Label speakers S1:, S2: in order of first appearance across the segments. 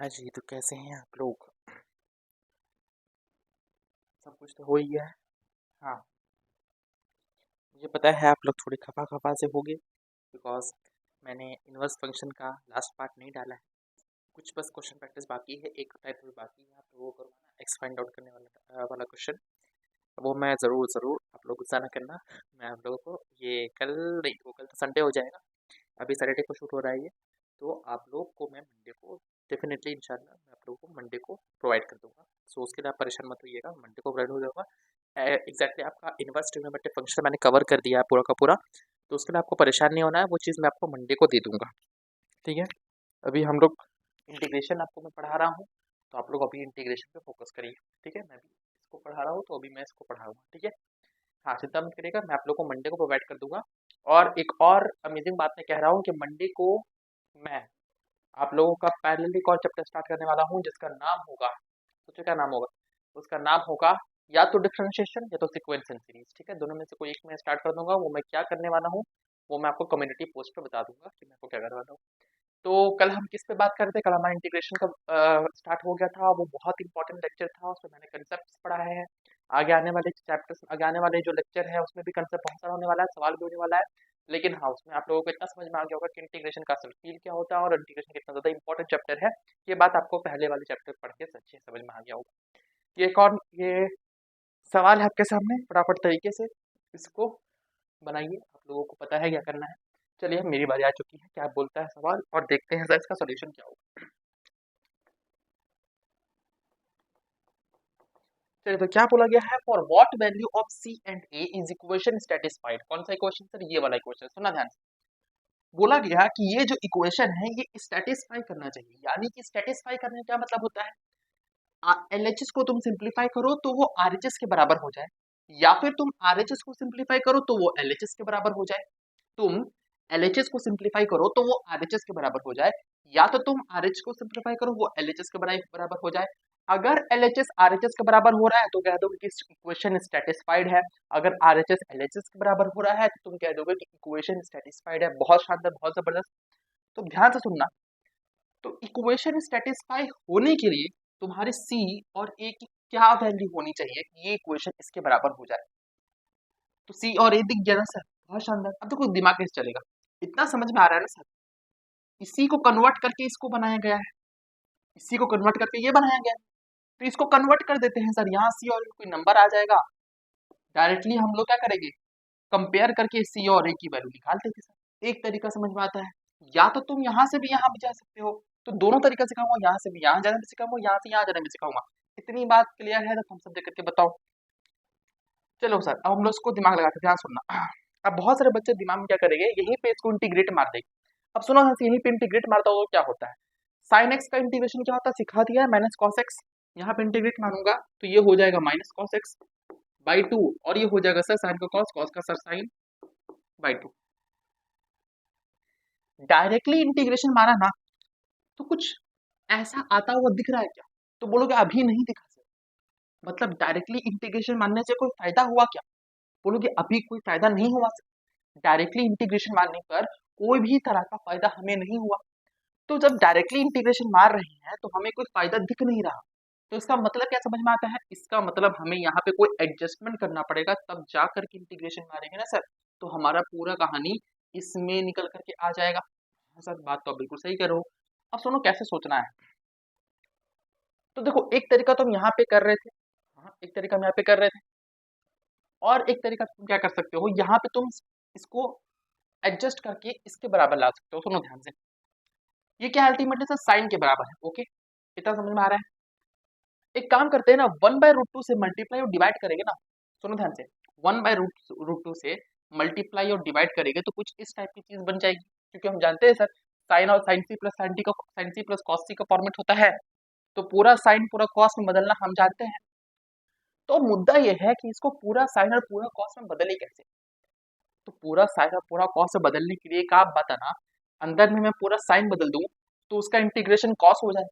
S1: हाँ जी, तो कैसे हैं आप लोग? सब कुछ तो हो ही गया है। हाँ, मुझे पता है आप लोग थोड़े खफा-खफा से होंगे बिकॉज़ मैंने इनवर्स फ़ंक्शन का लास्ट पार्ट नहीं डाला है। कुछ बस क्वेश्चन प्रैक्टिस बाकी है, एक टाइप में बाकी है, आप लोगों को करवाना एक्स फाइंड आउट करने वाला क्वेश्चन। वो मैं ज़रूर आप लोग गुस्सा ना करना। मैं आप लोगों को ये कल नहीं, वो कल तो संडे हो जाएगा। अभी सैटरडे को शूट हो रहा है ये, तो आप लोग को मैं मंडे को डेफ़िनेटली इंशाल्लाह मैं आप लोगों को मंडे को प्रोवाइड कर दूँगा। सो उसके लिए आप परेशान मत होइएगा, मंडे को प्रोवाइड हो जाऊँगा। एग्ज़ैक्टली आपका इनवर्स ट्रिग्नोमेट्रिक फ़ंक्शन मैंने कवर कर दिया है पूरा का पूरा, तो उसके लिए आपको परेशान नहीं होना है, वो चीज़ मैं आपको मंडे को दे दूँगा, ठीक है? अभी हम लोग इंटीग्रेशन आपको मैं पढ़ा रहा हूँ, तो आप लोग अभी इंटीग्रेशन पे फ़ोकस करिए, ठीक है? मैं भी इसको पढ़ा रहा हूँ, तो अभी मैं इसको पढ़ाऊँगा, ठीक है? हाँ, चिंता मत करिएगा, मैं आप लोगों को मंडे को प्रोवाइड कर दूँगा। और एक और अमेज़िंग बात मैं कह रहा हूँ कि मंडे को मैं आप लोगों का पैरेलल एक और चैप्टर स्टार्ट करने वाला हूँ जिसका नाम होगा, सोचो क्या नाम होगा? उसका नाम होगा या तो डिफरेंशिएशन या तो सीक्वेंस एंड सीरीज, ठीक है? दोनों में से कोई एक मैं स्टार्ट कर दूंगा। वो मैं क्या करने वाला हूँ वो मैं आपको कम्युनिटी पोस्ट पे बता दूंगा कि मैं आपको क्या करने वाला हूँ। तो कल हम किस पे बात कर रहे थे? कल हमारा इंटीग्रेशन का स्टार्ट हो गया था। वो बहुत इंपॉर्टेंट लेक्चर था, उसमें मैंने कंसेप्ट पढ़ा है। आगे आने वाले चैप्टर्स, आगे आने वाले जो लेक्चर है उसमें भी कंसेप्ट बहुत सारा होने वाला है, सवाल भी होने वाला है। लेकिन हाँ, उसमें आप लोगों को इतना समझ में आ गया होगा कि इंटीग्रेशन का असल फील क्या होता है और इंटीग्रेशन कितना ज़्यादा इंपॉर्टेंट चैप्टर है। ये बात आपको पहले वाले चैप्टर पढ़ के अच्छे से समझ में आ गया होगा। ये सवाल है आपके सामने, फटाफट तरीके से इसको बनाइए। आप लोगों को पता है क्या करना है। चलिए, अब मेरी बारी आ चुकी है। क्या बोलता है सवाल और देखते हैं सर इसका सॉल्यूशन क्या होगा। चलिए, तो क्या बोला गया है? For what value of c and a is equation satisfied. कौन सा इक्वेशन सर? ये वाला इक्वेशन, सुना ध्यान से। बोला गया कि ये जो इक्वेशन है ये सेटिस्फाई करना चाहिए। यानी कि सेटिस्फाई करने का क्या मतलब होता है? एलएचएस को तुम सिंप्लीफाई करो तो वो आरएचएस के बराबर हो जाए, या फिर तुम आरएचएस को सिंप्लीफाई करो तो वो एलएचएस के बराबर हो जाए। तुम एलएचएस को सिंप्लीफाई करो तो वो आरएचएस के बराबर हो जाए, या तो तुम आरएचएस को सिंप्लीफाई करो वो एलएचएस के बराबर हो जाए। अगर एलएचएस आरएचएस के बराबर हो रहा है तो कह दोगे कि इक्वेशन सेटिस्फाइड है। अगर आरएचएस एलएचएस के बराबर हो रहा है तो तुम कह दोगे कि इक्वेशन सेटिस्फाइड है। बहुत शानदार, बहुत जबरदस्त। तो ध्यान से सुनना। तो इक्वेशन सेटिस्फाई होने के लिए तुम्हारे सी और ए की क्या वैल्यू होनी चाहिए कि ये इक्वेशन इसके बराबर हो जाए? तो सी और ए दिख गया ना सर, बहुत शानदार। अब देखो दिमाग कैसे चलेगा, इतना समझ में आ रहा है ना सर। इसी को कन्वर्ट करके इसको बनाया गया है, इसी को कन्वर्ट करके ये बनाया गया है। तो इसको कन्वर्ट कर देते हैं सर, यहाँ सी और कोई नंबर आ जाएगा, डायरेक्टली हम लोग क्या करेंगे? कंपेयर करके सी और ए की वैल्यू निकाल देंगे सर। एक तरीका समझ में आता है। या तो तुम यहाँ से भी यहाँ भी जा सकते हो, तो दोनों तरीका सिखाऊंगा, यहाँ से भी यहाँ जाने में सिखाऊंगा, यहाँ से यहाँ जाने में सिखाऊंगा। इतनी बात क्लियर है तो हम सब देख करके बताओ। चलो सर, अब हम लोग इसको दिमाग लगाते हैं, ध्यान सुनना। अब बहुत सारे बच्चे दिमाग में क्या करेंगे, यहीं पे इसको इंटीग्रेट मार देंगे। अब सुनो, यहीं पे इंटीग्रेट मारता हो तो क्या होता है? साइन एक्स का इंटीग्रेशन क्या होता है सिखा दिया है, माइनस कॉस एक्स। यहाँ पे इंटीग्रेट मारूंगा तो ये हो जाएगा minus cos x by two, और ये हो जाएगा सर साइन का कॉस, कॉस का sir sine by two. Directly integration मारा ना तो कुछ ऐसा आता हुआ दिख रहा है क्या? तो बोलोगे अभी नहीं दिखा सर। मतलब डायरेक्टली इंटीग्रेशन मारने से कोई फायदा हुआ क्या? बोलोगे अभी कोई फायदा नहीं हुआ सर। डायरेक्टली इंटीग्रेशन मारने पर कोई भी तरह का फायदा हमें नहीं हुआ। तो जब डायरेक्टली इंटीग्रेशन मार रहे हैं तो हमें कोई फायदा दिख नहीं रहा। तो इसका मतलब क्या समझ में आता है? इसका मतलब हमें यहाँ पे कोई एडजस्टमेंट करना पड़ेगा, तब जा करके इंटीग्रेशन मारेंगे ना सर, तो हमारा पूरा कहानी इसमें निकल करके आ जाएगा। हाँ सर, बात तो आप बिल्कुल सही कह रहे हो। अब सुनो कैसे सोचना है। तो देखो, एक तरीका तो हम यहाँ पे कर रहे थे, हाँ एक तरीका हम यहाँ पे कर रहे थे, और एक तरीका तुम क्या कर सकते हो, यहाँ पे तुम इसको एडजस्ट करके इसके बराबर ला सकते हो। सुनो ध्यान से, ये क्या अल्टीमेटली सर साइन के बराबर है। ओके, इतना समझ में आ रहा है? एक काम करते हैं ना, 1/√2 से मल्टीप्लाई और डिवाइड करेंगे ना। सुनो ध्यान से, 1/√2 से मल्टीप्लाई और डिवाइड करेंगे तो कुछ इस टाइप की चीज बन जाएगी। क्योंकि हम जानते हैं सर, साइन और sine c plus sine t का, sine c plus cos c का फॉर्मेट होता है। तो पूरा साइन पूरा कॉस में बदलना हम जानते हैं। तो मुद्दा यह है कि इसको पूरा साइन और पूरा कॉस में बदले कैसे? तो पूरा साइन और पूरा कॉस में बदलने के लिए एक आप बताना, अंदर में मैं पूरा साइन बदल दूं तो उसका इंटीग्रेशन कॉस हो जाए।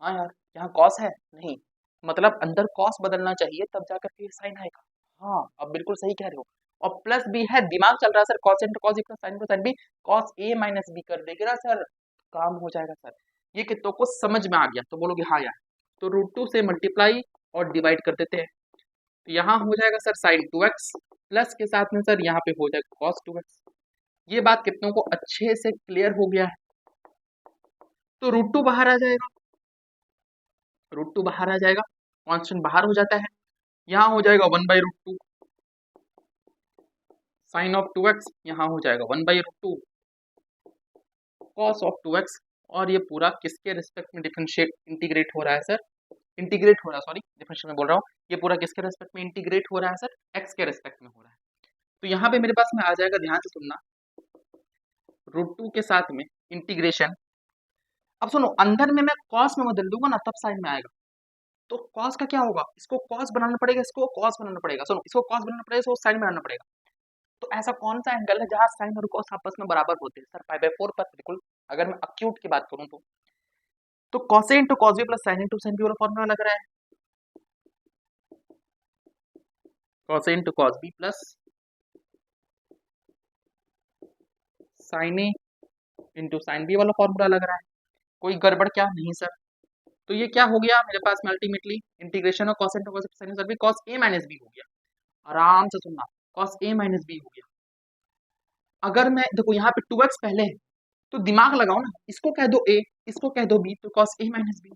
S1: हाँ यार, यहाँ कॉस है नहीं, मतलब अंदर कॉस बदलना चाहिए तब जाकर के साइन आएगा। हाँ, अब बिल्कुल सही कह रहे हो। और प्लस भी है, दिमाग चल रहा है sir, cos into cos equal sine to sine b, cos a minus b कर देगा ना सर, काम हो जाएगा सर। ये कितनों को समझ में आ गया तो बोलोगे हाँ यार। तो √2 से मल्टीप्लाई और डिवाइड कर देते हैं, तो यहाँ हो जाएगा सर साइन 2x प्लस के साथ में सर यहाँ पे हो जाएगा कॉस 2x। ये बात कितनों को अच्छे से क्लियर हो गया है। तो √2 बाहर आ जाएगा, √2 बाहर आ जाएगा, कांस्टेंट बाहर हो जाता है, यहाँ हो जाएगा 1/√2 साइन ऑफ 2x, यहाँ हो जाएगा 1/√2 कॉस ऑफ 2x। और ये पूरा किसके रिस्पेक्ट में डिफरेंशिएट इंटीग्रेट हो रहा है सर, इंटीग्रेट हो रहा है, सॉरी डिफरेंशिएट में बोल रहा हूँ, ये पूरा किसके रिस्पेक्ट में इंटीग्रेट हो रहा है सर, x के रिस्पेक्ट में हो रहा है। तो यहाँ पे मेरे पास में आ जाएगा, ध्यान से सुनना, √2 के साथ में इंटीग्रेशन। अब सुनो, अंदर में मैं कॉस में बदल दूंगा ना तब साइन में आएगा, तो कॉस का क्या होगा, इसको कॉस बनाना पड़ेगा, इसको कॉस बनाना पड़ेगा, सुनो इसको कॉस बनाना पड़ेगा, इसको साइन बनाना पड़ेगा। तो ऐसा कौन सा एंगल है जहां साइन और कॉस आपस में बराबर होते हैं सर, π/4 पर बिल्कुल। अगर मैं अक्यूट की बात करूं तो cos a into cos b plus sine into sine b वाला फॉर्मूला लग रहा है, cos a into cos b plus sine a into sine b वाला फॉर्मूला लग रहा है। कोई गड़बड़ क्या नहीं सर। तो ये क्या हो गया मेरे पास में ultimately integration of cos into cos sine sir भी कॉस ए माइनस बी हो गया। आराम से सुनना, कॉस ए माइनस बी हो गया। अगर मैं देखो यहाँ पे 2x पहले है तो दिमाग लगाओ ना, इसको कह दो a, इसको कह दो b, तो कॉस a माइनस बी।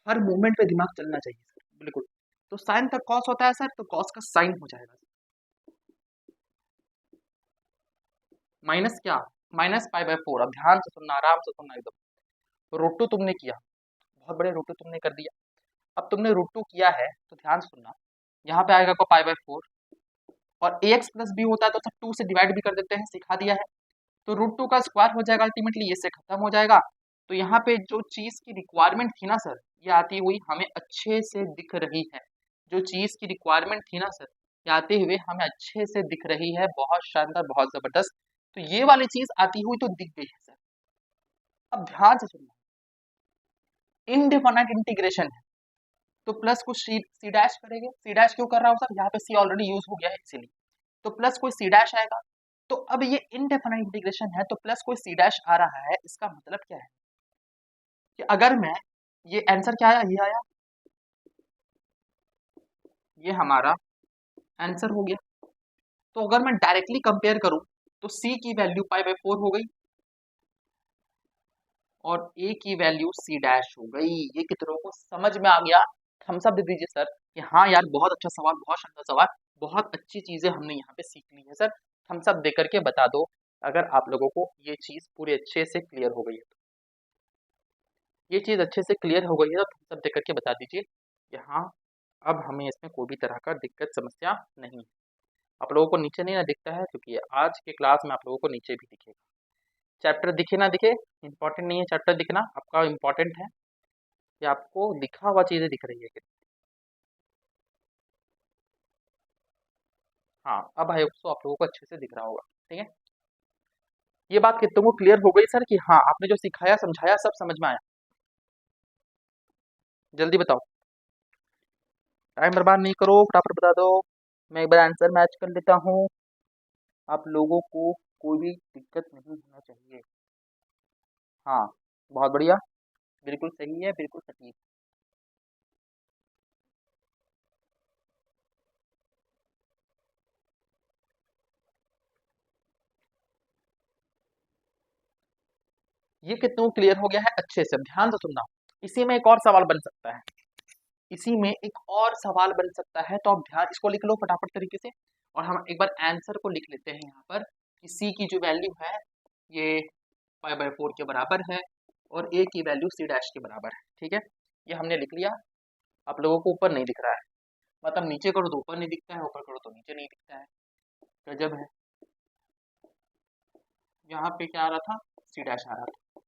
S1: हर मोमेंट पे दिमाग चलना चाहिए सर, बिल्कुल। तो साइन का कॉस होता है सर, तो कॉस का साइन हो जाएगा माइनस क्या, माइनस π/4। अब ध्यान से सुनना, आराम से सुनना एकदम। √2 तुमने किया, बहुत बड़े √2 तुमने कर दिया। अब तुमने √2 किया है तो ध्यान से सुनना, यहाँ पे आएगा को π/4 और ax प्लस बी होता है तो सब 2 से डिवाइड भी कर देते हैं, सिखा दिया है। तो √2 का स्क्वायर हो जाएगा अल्टीमेटली, ये से खत्म हो जाएगा। तो यहाँ पे जो चीज की रिक्वायरमेंट थी ना सर, ये आती हुई हमें अच्छे से दिख रही है। जो चीज की रिक्वायरमेंट थी ना सर, ये आते हुए हमें अच्छे से दिख रही है, बहुत शानदार, बहुत जबरदस्त। तो ये वाली चीज आती हुई तो दिख गई है सर। अब ध्यान से सुनना, इनडेफिनाइट इंटीग्रेशन है तो प्लस कुछ सी डैश करेंगे। सी डैश क्यों कर रहा हूँ सर, यहाँ पे सी ऑलरेडी यूज हो गया है इसीलिए, तो प्लस कोई सी डैश आएगा। तो अब ये इनडेफिनाइट इंटीग्रेशन है तो प्लस कोई सी डैश आ रहा है, इसका मतलब क्या है कि अगर मैं, ये आंसर क्या आया, ये आया, ये हमारा आंसर हो गया। तो अगर मैं डायरेक्टली कंपेयर करूं तो c की वैल्यू π/4 हो गई और a की वैल्यू c डैश हो गई। ये कितनों को समझ में आ गया, थम्स अप दे दीजिए सर कि हाँ यार बहुत अच्छा सवाल, बहुत शानदार सवाल, बहुत अच्छी चीजें हमने यहाँ पे सीख ली है सर। थम्स अप दे करके बता दो अगर आप लोगों को ये चीज पूरी अच्छे से क्लियर हो गई है। ये चीज अच्छे से क्लियर हो गई है तो थम्स अप दे करके बता दीजिए कि हाँ अब हमें इसमें कोई भी तरह का दिक्कत समस्या नहीं है। आप लोगों को नीचे नहीं ना दिखता है क्योंकि आज के क्लास में आप लोगों को नीचे भी दिखेगा। चैप्टर दिखे ना दिखे इंपॉर्टेंट नहीं है, चैप्टर दिखना आपका इंपॉर्टेंट है कि आपको लिखा हुआ चीजें दिख रही है कि हाँ। अब आई होप सो आप लोगों को अच्छे से दिख रहा होगा, ठीक है। ये बात कितनों को क्लियर हो गई सर कि हाँ आपने जो सिखाया समझाया सब समझ में आया। जल्दी बताओ, टाइम बर्बाद नहीं करो, फटाफट बता दो। मैं एक बार आंसर मैच कर लेता हूँ, आप लोगों को कोई भी दिक्कत नहीं होना चाहिए। हाँ बहुत बढ़िया, बिल्कुल सही है, बिल्कुल सटीक। ये कितनों क्लियर हो गया है अच्छे से, ध्यान से सुनना। इसी में एक और सवाल बन सकता है, इसी में एक और सवाल बन सकता है, तो आप ध्यान इसको लिख लो फटाफट तरीके से। और हम एक बार आंसर को लिख लेते हैं यहाँ पर कि सी की जो वैल्यू है ये π/4 के बराबर है और ए की वैल्यू c डैश के बराबर है, ठीक है। ये हमने लिख लिया। आप लोगों को ऊपर नहीं दिख रहा है, मतलब नीचे करो तो ऊपर नहीं दिखता है, ऊपर करो तो नीचे नहीं दिखता है, गजब है। यहाँ पे क्या आ रहा था, c डैश आ रहा था,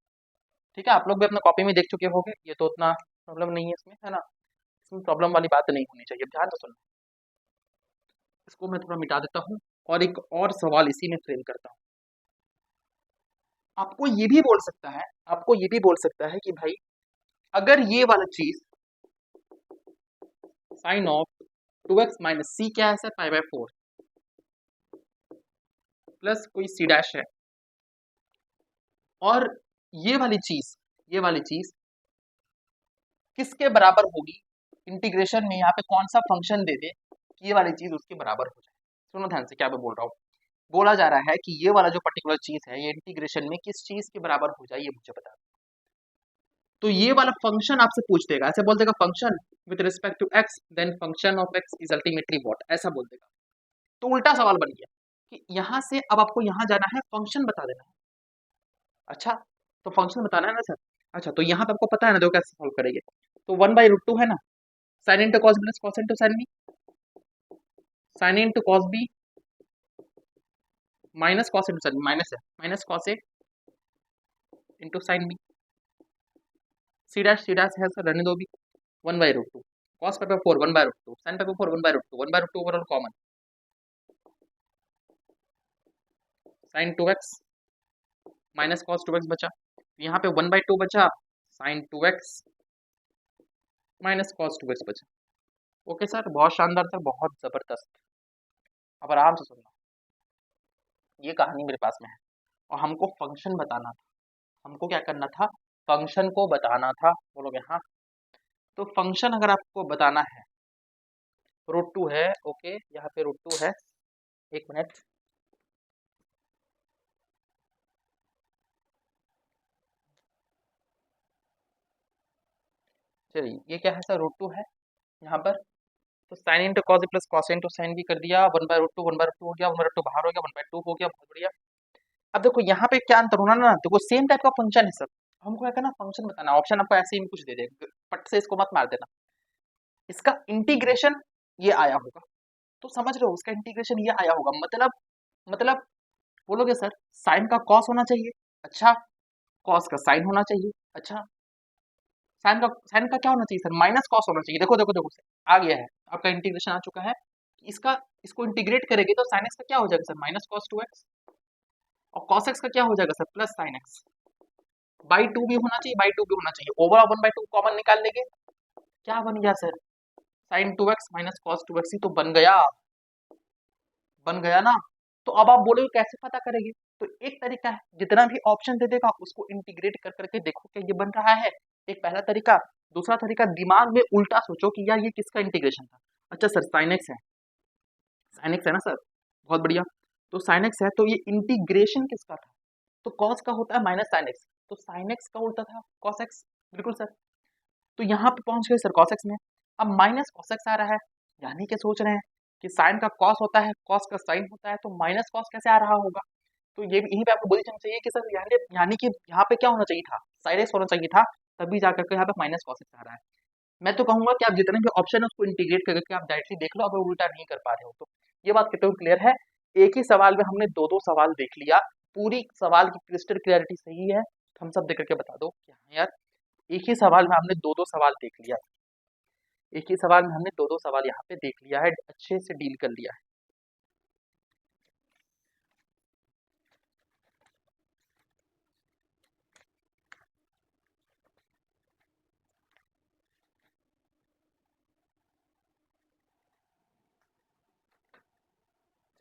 S1: ठीक है। आप लोग भी अपना कॉपी में देख चुके होंगे, ये तो उतना प्रॉब्लम नहीं है इसमें, है ना। इसमें प्रॉब्लम वाली बात नहीं होनी चाहिए, ध्यान से सुनना। इसको मैं थोड़ा मिटा देता हूँ और एक और सवाल इसी में फ्रेम करता हूँ। आपको ये भी बोल सकता है, आपको ये भी बोल सकता है कि भाई अगर ये वाला चीज साइन ऑफ 2x माइनस सी क्या है सर, π/4 प्लस कोई c डैश है, और ये वाली चीज ये वाली चीज किसके बराबर होगी इंटीग्रेशन में, यहाँ पे कौन सा फंक्शन दे दे कि ये वाली चीज उसके बराबर हो जाए। सुनो ध्यान से क्या मैं बोल रहा हूँ। बोला जा रहा है कि ये वाला जो पर्टिकुलर चीज है ये इंटीग्रेशन में किस चीज के बराबर हो जाए ये मुझे बता दो। तो ये वाला फंक्शन आपसे पूछ देगा, ऐसे बोल देगा function with respect to x then function of x is ultimately what, ऐसा बोल देगा। तो उल्टा सवाल बन गया कि यहाँ से अब आपको यहाँ जाना है, फंक्शन बता देना है। अच्छा, तो फंक्शन बताना है ना सर। अच्छा, तो यहाँ पे आपको पता है ना, देखो कैसे सॉल्व करेंगे। तो 1/√2 है ना, sine into cos plus cos into sine b, sine into cos b minus cos into sine, minus है, minus cos a into sine b, c dash है सर, रहने दो भी। 1/√2 कॉस पे 4 1/√2 साइन पे 4 1/√2 1/√2 overall common, sine 2x minus cos 2x बचा, यहाँ पे 1/2 बचा, sign 2x minus cos 2x बचा। ओके सर, बहुत शानदार सर, बहुत जबरदस्त। अब आराम से सुनना, ये कहानी मेरे पास में है और हमको फंक्शन बताना था। हमको क्या करना था, फंक्शन को बताना था। बोलोगे हाँ, तो फंक्शन अगर आपको बताना है, √2 है, ओके यहाँ पे √2 है, एक मिनट, चलिए ये क्या है सर, √2 है यहाँ पर। तो sign into cos plus cos into sign भी कर दिया, 1/√2 1/2 हो गया, 1/2 बाहर हो गया, 1/2 हो गया, बहुत बढ़िया। अब देखो यहाँ पे क्या अंतर होना ना, देखो सेम टाइप का फंक्शन है सर, हमको क्या करना, फंक्शन बताना। ऑप्शन आपको ऐसे ही कुछ दे दे, पट से इसको मत मार देना। इसका इंटीग्रेशन ये आया होगा, तो समझ रहे हो, उसका इंटीग्रेशन ये आया होगा, मतलब बोलोगे सर साइन का कॉस होना चाहिए, अच्छा, कॉस का साइन होना चाहिए, अच्छा, साइन का क्या होना चाहिए सर, माइनस कॉस होना चाहिए। देखो देखो देखो सर, आ गया है, आपका इंटीग्रेशन आ चुका है। इसका इसको इंटीग्रेट करेंगे तो साइन एक्स का क्या हो जाएगा सर, माइनस कॉस 2x, और कॉस एक्स का क्या हो जाएगा sir, plus sine x. By to भी होना चाहिए, बाई टू भी होना चाहिए, ओवरऑल 1/2 कॉमन निकाल लेंगे, क्या बन गया sir, sine 2x minus cos 2x ही तो बन गया ना। तो अब आप बोलोगे कैसे पता करेंगे, तो एक तरीका है, जितना भी ऑप्शन दे देगा उसको इंटीग्रेट कर करके देखो क्या ये बन रहा है, एक पहला तरीका। दूसरा तरीका, दिमाग में उल्टा सोचो कि यार ये किसका इंटीग्रेशन था। अच्छा सर साइन एक्स है, साइन एक्स है ना सर, बहुत बढ़िया। तो साइन एक्स है तो ये इंटीग्रेशन किसका था, तो कॉस का होता है माइनस साइन एक्स, तो साइन एक्स का उल्टा था कॉस एक्स, बिल्कुल सर। तो यहाँ पे पहुंच गए सर कॉस एक्स में, अब माइनस कॉस एक्स आ रहा है, यानी कि सोच रहे हैं कि साइन का कॉस होता है, कॉस का साइन होता है, तो माइनस कॉस कैसे आ रहा होगा। तो ये यहीं पे आपको बोलना चाहिए कि सर यानी कि यहाँ पे क्या होना चाहिए था, साइन एक्स होना चाहिए था, तभी जाकर के यहाँ पे माइनस कॉस एक्स आ रहा है। मैं तो कहूंगा कि आप जितने भी ऑप्शन है उसको इंटीग्रेट करके आप डायरेक्टली देख लो, अगर उल्टा नहीं कर पा रहे हो तो। ये बात कितने क्लियर है, एक ही सवाल में हमने दो दो सवाल देख लिया, पूरी सवाल की क्रिस्टल क्लियरिटी सही है, हम सब देख करके बता दो कि हाँ यार, एक ही सवाल में हमने दो दो सवाल देख लिया, एक ही सवाल में हमने दो दो सवाल यहाँ पे देख लिया है, अच्छे से डील कर लिया है।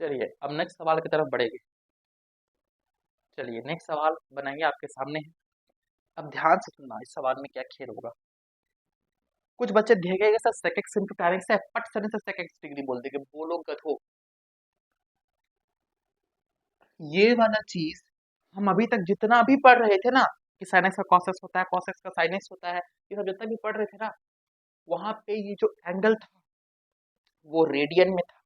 S1: चलिए अब नेक्स्ट सवाल की तरफ बढ़ेंगे। चलिए नेक्स्ट सवाल बनाइए, आपके सामने है, अब ध्यान से सुनना इस सवाल में क्या खेल होगा। कुछ बच्चे देखेंगे sir sec x into tan x है, पट से sec x डिग्री बोल देंगे, बोलो गधो। ये वाला चीज हम अभी तक जितना भी पढ़ रहे थे ना, कि sin x का cos x होता है, cos x का sin x होता है, ये सब जितना भी पढ़ रहे थे ना, वहां पे ये जो एंगल था वो रेडियन में था,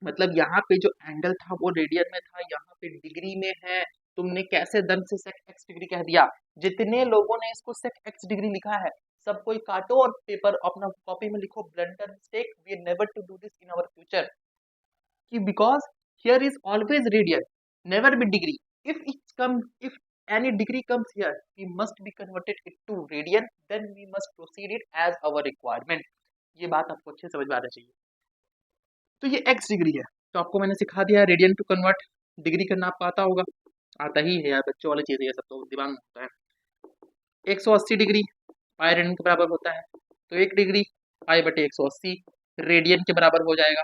S1: मतलब यहाँ पे जो एंगल था वो रेडियन में था, यहाँ पे डिग्री में है। तुमने कैसे दम से सेक एक्स डिग्री कह दिया, जितने लोगों ने इसको सेक एक्स डिग्री लिखा है सब कोई काटो और पेपर अपना कॉपी में लिखो, blunder mistake, we never to do this in our future, कि because here is always radian, never be degree, if any degree comes here we must be converted into radian, then we must proceed it as our requirement। ये बात आपको अच्छे से समझ में आना चाहिए। तो ये एक्स डिग्री है, तो आपको मैंने सिखा दिया रेडियन टू कन्वर्ट, डिग्री करना आपको आता होगा, आता ही है यार, बच्चों वाली चीज़ है, सब तो दिमाग में होता है। 180 डिग्री पाई रेडियन के बराबर होता है, तो 1 डिग्री पाई बटे 180 रेडियन के बराबर हो जाएगा,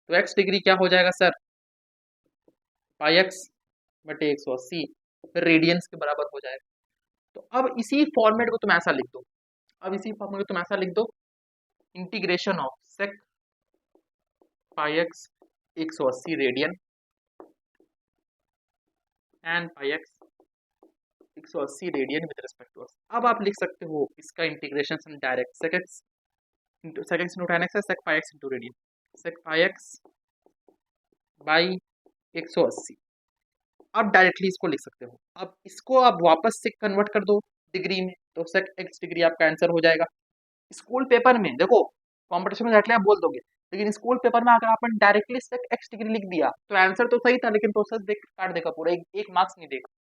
S1: तो एक्स डिग्री क्या हो जाएगा सर, पाई एक्स बटे 180 रेडियंस के बराबर हो जाएगा। तो अब इसी फॉर्मेट को तुम ऐसा लिख दो, अब इसी फॉर्मेट को तुम ऐसा लिख दो, integration of sec pi x 180 radian and pi x 180 radian with respect to x. अब आप लिख सकते हो इसका integration direct sec x into tan x है, sec pi x into radian, sec pi x by 180। अब डायरेक्टली इसको लिख सकते हो। अब इसको आप वापस से कन्वर्ट कर दो डिग्री में, तो सेक एक्स डिग्री आपका आंसर हो जाएगा। स्कूल पेपर में देखो, कॉम्पिटिशन में डायरेक्टली आप बोल दोगे, लेकिन स्कूल पेपर में अगर आपने डायरेक्टली सेक एक्स डिग्री लिख दिया तो आंसर तो सही था, लेकिन प्रोसेस देख काट देगा पूरा, एक मार्क्स नहीं देगा।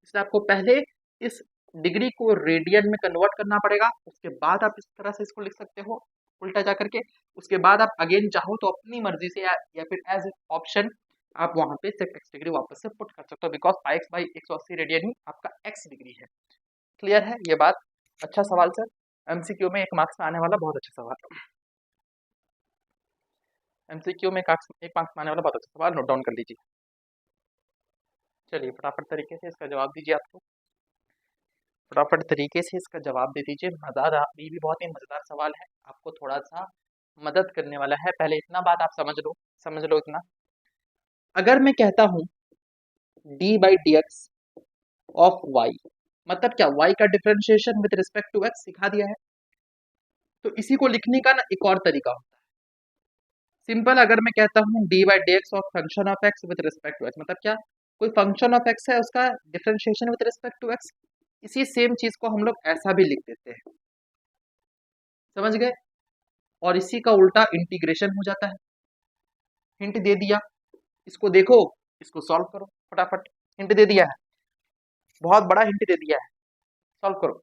S1: इसलिए आपको पहले इस डिग्री को रेडियन में कन्वर्ट करना पड़ेगा, उसके बाद आप इस तरह से इसको लिख सकते हो उल्टा जा करके। उसके बाद आप अगेन चाहो तो अपनी मर्जी से या फिर एज ऑप्शन आप वहां पे सेक एक्स डिग्री वापस से पुट कर सकते हो, because pi x by 180 radian ही आपका एक्स डिग्री है। क्लियर है ये बात? अच्छा सवाल सर, एमसीक्यू में 1 मार्क्स में आने वाला बहुत अच्छा सवाल, एमसीक्यू में 1 मार्क्स में आने वाला बहुत अच्छा सवाल, नोट डाउन कर लीजिए। चलिए फटाफट तरीके से इसका जवाब दीजिए, आपको फटाफट तरीके से इसका जवाब दे दीजिए। मज़ेदार, ये भी बहुत ही मज़ेदार सवाल है, आपको थोड़ा सा मदद करने वाला है। पहले इतना बात आप समझ लो इतना, अगर मैं कहता हूँ d by d x of y, मतलब क्या, वाई का differentiation with respect to x सिखा दिया है। तो इसी को लिखने का ना एक और तरीका होता है सिंपल। अगर मैं कहता हूँ d by d x of function of x with respect to x, मतलब क्या, कोई फंक्शन ऑफ एक्स है उसका differentiation with respect to x, इसी सेम चीज को हम लोग ऐसा भी लिख देते हैं, समझ गए। और इसी का उल्टा इंटीग्रेशन हो जाता है। हिंट दे दिया, इसको देखो, इसको सॉल्व करो फटाफट। हिंट दे दिया है, बहुत बड़ा हिंट दे दिया है, सॉल्व करो।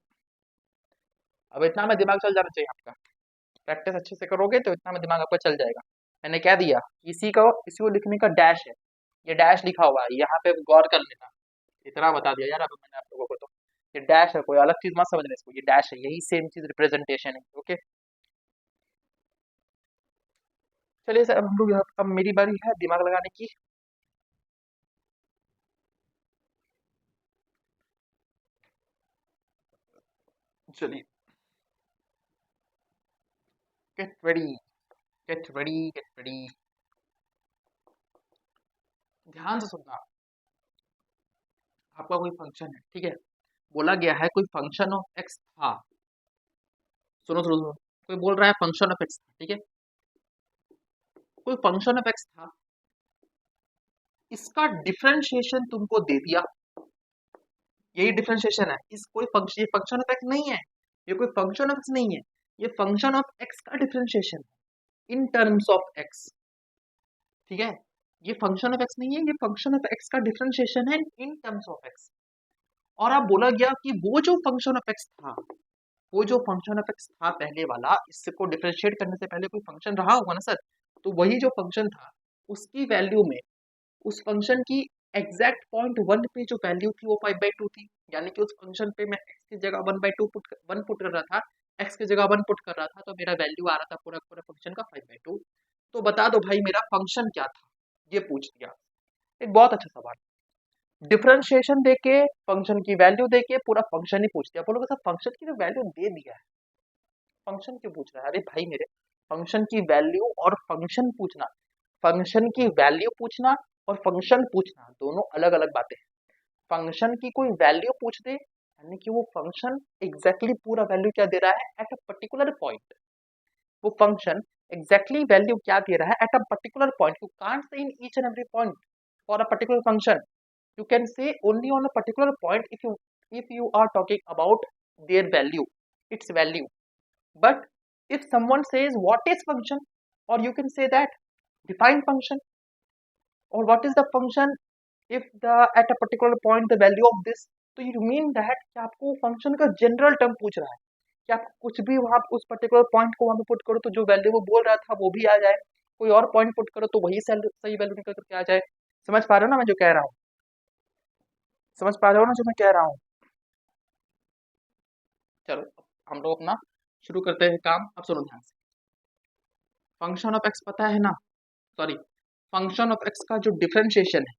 S1: अब इतना में दिमाग चल जाना चाहिए आपका, प्रैक्टिस अच्छे से करोगे तो इतना में दिमाग आपका चल जाएगा। मैंने क्या दिया, इसी को लिखने का डैश है, ये डैश लिखा हुआ है, यहाँ पे गौर कर लेना। इतना बता दिया यार अब मैंने आप लोगों को, तो ये डैश है, कोई अलग चीज मत समझना इसको, ये डैश है, यही सेम चीज रिप्रेजेंटेशन है। ओके चलिए सर, अब हम लोग अब मेरी बारी है दिमाग लगाने की। चलिए get ready get ready get ready, ध्यान से सुनना। आपका कोई फंक्शन है, ठीक है, बोला गया है कोई फंक्शन ऑफ एक्स था, सुनो सुनो सुनो, कोई बोल रहा है फंक्शन ऑफ एक्स था, ठीक है, कोई फंक्शन ऑफ एक्स था, इसका डिफरेंशिएशन तुमको दे दिया, यही डिफरेंशिएशन है। इस कोई फंक्शन, ये फंक्शन ऑफ एक्स नहीं है, ये कोई फंक्शन ऑफ एक्स नहीं है, ये फंक्शन ऑफ एक्स का differentiation in terms of x, ठीक है, ये फंक्शन ऑफ एक्स नहीं है, ये फंक्शन ऑफ एक्स का डिफरेंशिएशन है इन टर्म्स ऑफ एक्स। और अब बोला गया कि वो जो फंक्शन ऑफ एक्स था, वो जो फंक्शन ऑफ एक्स था पहले वाला, इसको डिफरेंशिएट करने से पहले कोई फंक्शन रहा होगा ना सर, तो वही जो फंक्शन था उसकी वैल्यू में, उस फंक्शन की एग्जैक्ट पॉइंट 1 पे जो वैल्यू थी वो 5/2 थी, यानी कि उस फंक्शन पे मैं x की जगह 1/2 पुट कर रहा था, x की जगह 1 पुट कर रहा था, तो मेरा वैल्यू आ रहा था पूरा पूरा फंक्शन का 5/2। तो बता दो भाई मेरा फंक्शन क्या था, ये पूछ दिया। एक बहुत अच्छा सवाल, डिफरेंशिएशन देके, फंक्शन की वैल्यू देके पूरा फंक्शन ही पूछ दिया। बोलोगे सर फंक्शन की तो वैल्यू दे दिया है, फंक्शन क्यों पूछ रहा है? अरे भाई मेरे, फंक्शन की वैल्यू और फंक्शन पूछना, फंक्शन की वैल्यू पूछना और फंक्शन पूछना दोनों अलग अलग बातें हैं। फंक्शन की कोई वैल्यू पूछ दे, यानी कि वो फंक्शन एग्जैक्टली पूरा वैल्यू क्या दे रहा है एट अ पर्टिकुलर पॉइंट, वो फंक्शन एग्जैक्टली वैल्यू क्या दे रहा है at a particular point. You can't say in each and every point for a particular function, you can say only on a particular point if you are talking about their value, its value. But if someone says what is function, or you can say that define function, or what is the function if the at a particular point the value of this, तो you mean that कि आपको function का general term पूछ रहा है कि आप कुछ भी वहां उस पर्टिकुलर पॉइंट को वहां पे पुट करो तो जो वैल्यू वो बोल रहा था वो भी आ जाए, कोई और पॉइंट पुट करो तो वही सही वैल्यू निकल करके आ जाए। समझ पा रहे हो ना मैं जो कह रहा हूँ, समझ पा रहे हो ना जो मैं कह रहा हूँ? चलो हम लोग अपना शुरू करते हैं काम। अब सुनो ध्यान से, फंक्शन ऑफ एक्स पता है ना, सॉरी, फंक्शन ऑफ एक्स का जो डिफरेंशिएशन है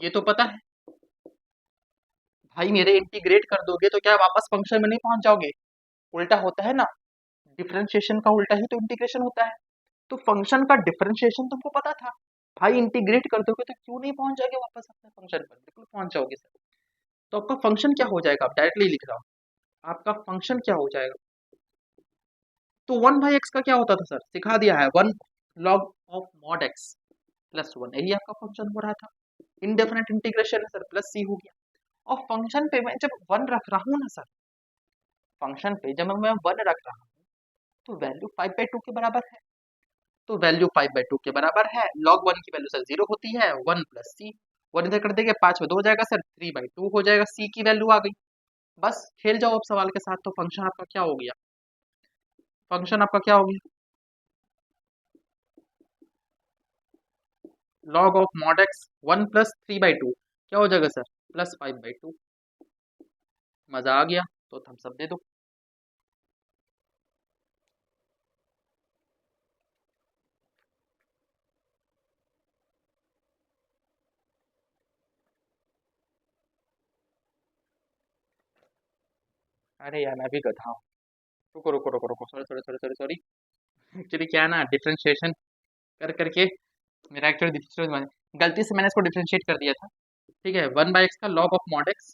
S1: ये तो पता है भाई मेरे इंटीग्रेट कर दोगे तो क्या वापस फंक्शन में नहीं पहुंच जाओगे? उल्टा होता है ना, डिफरेंशिएशन का उल्टा ही तो इंटीग्रेशन होता है। तो फंक्शन का डिफरेंशिएशन तुमको पता था, भाई इंटीग्रेट कर दोगे तो क्यों नहीं पहुंच जाओगे वापस अपने फंक्शन पर? बिल्कुल पहुंच जाओगे सर। तो आपका फंक्शन क्या हो जाएगा, आप डायरेक्टली लिख रहा हूँ, आपका फंक्शन क्या हो जाएगा? तो 1/x का क्या होता था सर, सिखा दिया है, 1 log of mod x plus 1, यही आपका फंक्शन हो रहा था। इनडेफिनेट इंटीग्रेशन है सर, प्लस c हो गया। और फंक्शन पे मैं जब 1 रख रहा हूँ ना सर, फंक्शन पे जब मैं 1 रख रहा हूँ तो वैल्यू 5/2 के बराबर है। तो वैल्यू 5/2 के बराबर है, log 1 की वैल्यू सर 0 होती है, 1 प्लस सी, 1 इधर कर देंगे 5 में 2 हो जाएगा सर, 3/2 हो जाएगा, सी की वैल्यू आ गई। बस खेल जाओ अब सवाल के साथ। तो फंक्शन आपका क्या हो गया, फंक्शन आपका क्या हो गया, log of mod x 1 plus 3/2 क्या हो जाएगा सर, प्लस 5/2। मजा आ गया, तो थम्स अप दे दो। अरे यार मैं भी गधा हूँ, रुको रुको रुको रुको, sorry sorry sorry sorry sorry. Actually क्या है ना, डिफ्रेंशिएशन कर करके मेरा एक्चुअली गलती से मैंने इसको डिफ्रेंशिएट कर दिया था। ठीक है, 1/x का log ऑफ मॉड एक्स,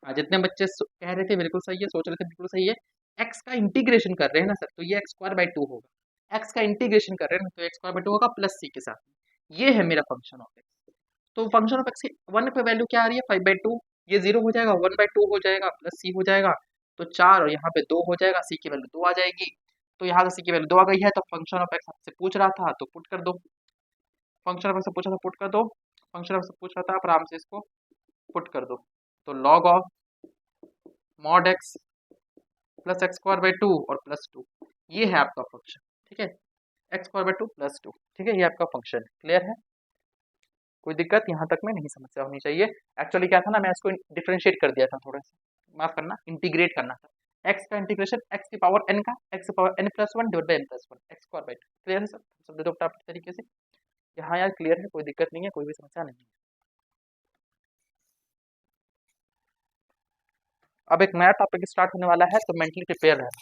S1: जितने बच्चे कह रहे थे बिल्कुल सही है, सोच रहे थे बिल्कुल सही है। एक्स का इंटीग्रेशन कर रहे हैं ना सर, तो ये x² 2 होगा। एक्स का इंटीग्रेशन कर रहे हैं ना, तो x² 2 होगा प्लस सी के साथ। ये है मेरा फंक्शन ऑफ एक्स। तो फंक्शन ऑफ एक्स की 1 पे वैल्यू क्या आ रही है, 5/2। ये 0 हो जाएगा, 1/2 हो जाएगा, प्लस सी हो जाएगा। तो 4 और यहाँ पे 2 हो जाएगा, सी की वैल्यू 2 आ जाएगी। तो यहाँ से सी की वैल्यू 2 आ गई है, तो फंक्शन ऑफ एक्स आपसे पूछ रहा था तो पुट कर दो। फंक्शन ऑफ एक्स से पूछा था पुट कर दो, फंक्शन ऑफ एक्स से पूछ रहा था, आप आराम से इसको पुट कर दो। तो log of mod x plus x² 2 और प्लस 2, ये है आपका फंक्शन। ठीक है, x² 2 प्लस 2, ठीक है, ये आपका फंक्शन। क्लियर है, कोई दिक्कत यहाँ तक में नहीं, समस्या होनी चाहिए। एक्चुअली क्या था ना, मैं इसको डिफ्रेंशिएट कर दिया था थोड़ा सा, माफ करना, इंटीग्रेट करना था। x का इंटीग्रेशन x की पावर n का, x की power n+1 divide by n+1 x²/2। Clear है सर, सब दे दो फटाफट तरीके से। यहाँ यार क्लियर है, कोई दिक्कत नहीं है, कोई भी समस्या नहीं है। अब एक नया टॉपिक स्टार्ट होने वाला है, तो मेंटली प्रिपेयर रहना।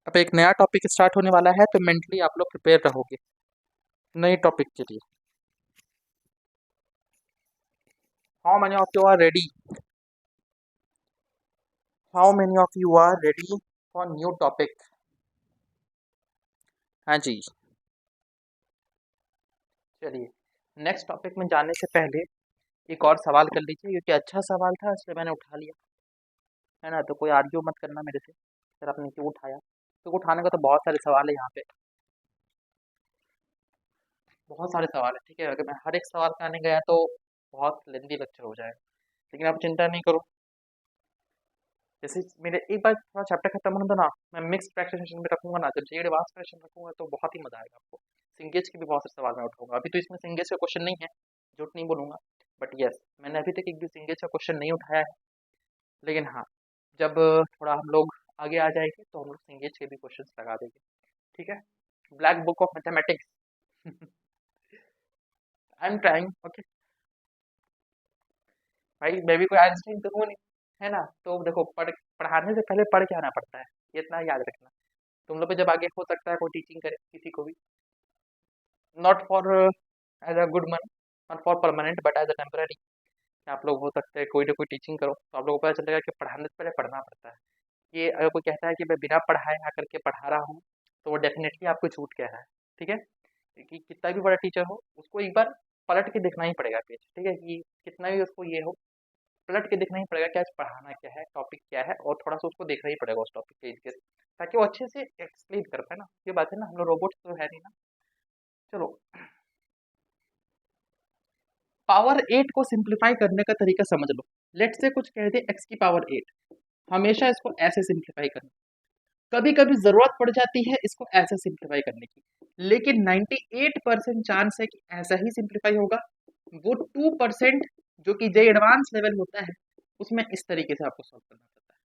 S1: अब एक नया टॉपिक स्टार्ट होने वाला है, तो मेंटली आप लोग प्रिपेयर रहोगे नए टॉपिक के लिए। How many of you are ready, how many of you are ready for new topic? हाँ जी, चलिए नेक्स्ट टॉपिक में जाने से पहले एक और सवाल कर लीजिए, क्योंकि अच्छा सवाल था इसलिए मैंने उठा लिया, है ना। तो कोई आर्ग्यू मत करना मेरे से, सर आपने क्यों उठाया, तो उठाने का तो बहुत सारे सवाल है यहाँ पे, बहुत सारे सवाल है। ठीक है, अगर मैं हर एक सवाल पे आने गया तो बहुत लेंदी लेक्चर हो जाएगा, लेकिन आप चिंता नहीं करो। जैसे मेरे एक बार थोड़ा चैप्टर खत्म होने दो ना, मैं मिक्स फ्रैक्शन सेशन में रखूंगा ना, जब जे एडवांस फ्रैक्शन रखूंगा तो बहुत ही मजा आएगा आपको। सिंगेज के भी बहुत सारे सवाल मैं उठाऊंगा, अभी तो इसमें सिंगेज का क्वेश्चन नहीं है, झूठ नहीं बोलूंगा, बट यस मैंने अभी तक एक भी सिंगेज का क्वेश्चन नहीं उठाया है। लेकिन हाँ, जब थोड़ा हम लोग आगे आ जाएंगे तो हम लोग सिंगेज के भी क्वेश्चन लगा देंगे। ठीक है, black book of mathematics, I am trying, okay. भाई मैं भी कोई आइंस्टाइन तो हूँ नहीं, है ना। तो देखो पढ़ाने से पहले पढ़ के आना पड़ता है, ये इतना याद रखना। तुम लोग भी जब आगे हो सकता है कोई टीचिंग करे किसी को भी, not for as a good man, not for permanent but as a temporary. आप लोग हो सकते हैं कोई ना कोई टीचिंग करो, तो आप लोगों को पता चलेगा कि पढ़ाने से पहले पढ़ना पड़ता है। ये अगर कोई कहता है कि मैं बिना पढ़ाए आकर के पढ़ा रहा हूँ, तो वो डेफिनेटली आपको झूठ कह रहा है। ठीक है, क्योंकि कितना भी बड़ा टीचर हो उसको एक बार पलट के देखना ही पड़ेगा पेज, ठीक है, कि कितना भी उसको ये हो, पलट के देखना ही पड़ेगा कि आज पढ़ाना क्या है, टॉपिक क्या है, और थोड़ा सा उसको देखना ही पड़ेगा उस टॉपिक के इर्द गिर्द, ताकि वो अच्छे से एक्सप्लेन कर पाए ना। ये बात है ना, हम लोग रोबोट तो है नहीं ना। चलो, पावर 8 को सिंप्लीफाई करने का तरीका समझ लो। लेट से कुछ कह दे x की पावर 8, हमेशा इसको ऐसे सिंप्लीफाई करना। कभी कभी जरूरत पड़ जाती है इसको ऐसे सिंप्लीफाई करने की, लेकिन 98% चांस है कि ऐसा ही सिंप्लीफाई होगा। वो 2% जो कि जे एडवांस लेवल होता है, उसमें इस तरीके से आपको सॉल्व करना पड़ता है।